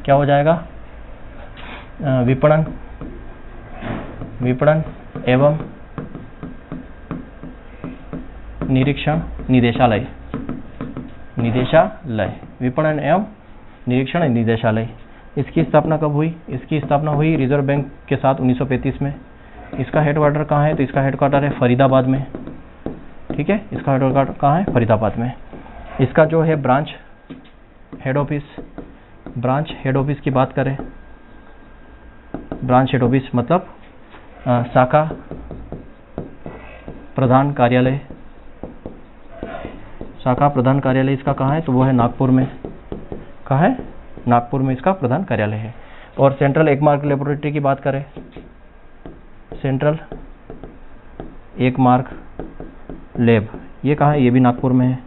क्या हो जाएगा, विपणन एवं निरीक्षण निदेशालय, विपणन एवं निरीक्षण निदेशालय। इसकी स्थापना कब हुई, इसकी स्थापना हुई रिजर्व बैंक के साथ 1935 में। इसका हेडक्वार्टर कहाँ है, तो इसका हेडक्वार्टर है फरीदाबाद में। ठीक है, इसका हेडक्वार्टर कहाँ है, फरीदाबाद में। इसका जो है ब्रांच हेड ऑफिस की बात करें, ब्रांच हेड ऑफिस मतलब शाखा प्रधान कार्यालय, इसका कहाँ है, तो वो है नागपुर में। कहाँ है, नागपुर में इसका प्रधान कार्यालय है। और सेंट्रल एकमार्क लेबोरेटरी की बात करें, सेंट्रल एकमार्क लैब, ये कहाँ है, ये भी नागपुर में है।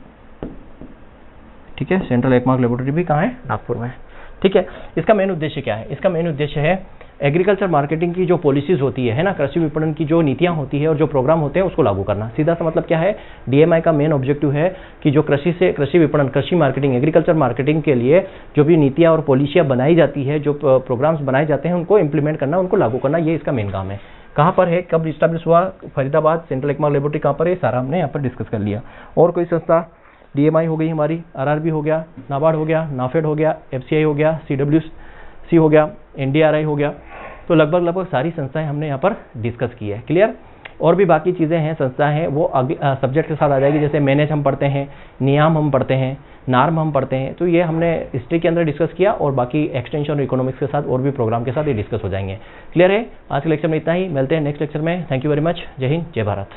ठीक है, सेंट्रल एकमार्क लेबोरेटरी भी कहाँ है, नागपुर में है। ठीक है, इसका मेन उद्देश्य क्या है, इसका मेन उद्देश्य है एग्रीकल्चर मार्केटिंग की जो पॉलिसीज होती है ना, कृषि विपणन की जो नीतियां होती है और जो प्रोग्राम होते हैं उसको लागू करना। सीधा सा मतलब क्या है, DMI का मेन ऑब्जेक्टिव है कि जो कृषि विपणन, कृषि मार्केटिंग, एग्रीकल्चर मार्केटिंग के लिए जो भी नीतियां और पॉलिसियां बनाई जाती है, जो प्रोग्राम्स बनाए जाते हैं, उनको इंप्लीमेंट करना, उनको लागू करना, ये इसका मेन काम है। कहाँ पर है, कब स्टैब्लिश हुआ, फरीदाबाद, सेंट्रल एकमार्क लेबोरेटरी कहाँ पर है, सारा हमने यहाँ पर डिस्कस कर लिया। और कोई संस्था, DMI हो गई हमारी, RRB हो गया, नाबार्ड हो गया, नाफेड हो गया, FCI हो गया, CWC हो गया, NDRI हो गया। तो लगभग सारी संस्थाएं हमने यहाँ पर डिस्कस की है। क्लियर। और भी बाकी चीज़ें हैं, संस्थाएं हैं, वो सब्जेक्ट के साथ आ जाएगी। जैसे मैनेज हम पढ़ते हैं, नियम हम पढ़ते हैं, नार्म हम पढ़ते हैं। तो ये हमने हिस्ट्री के अंदर डिस्कस किया, और बाकी एक्सटेंशन और इकोनॉमिक्स के साथ और भी प्रोग्राम के साथ ये डिस्कस हो जाएंगे। क्लियर है। आज के लेक्चर में इतना ही, मिलते हैं नेक्स्ट लेक्चर में। Thank you very much. जय हिंद, जय भारत।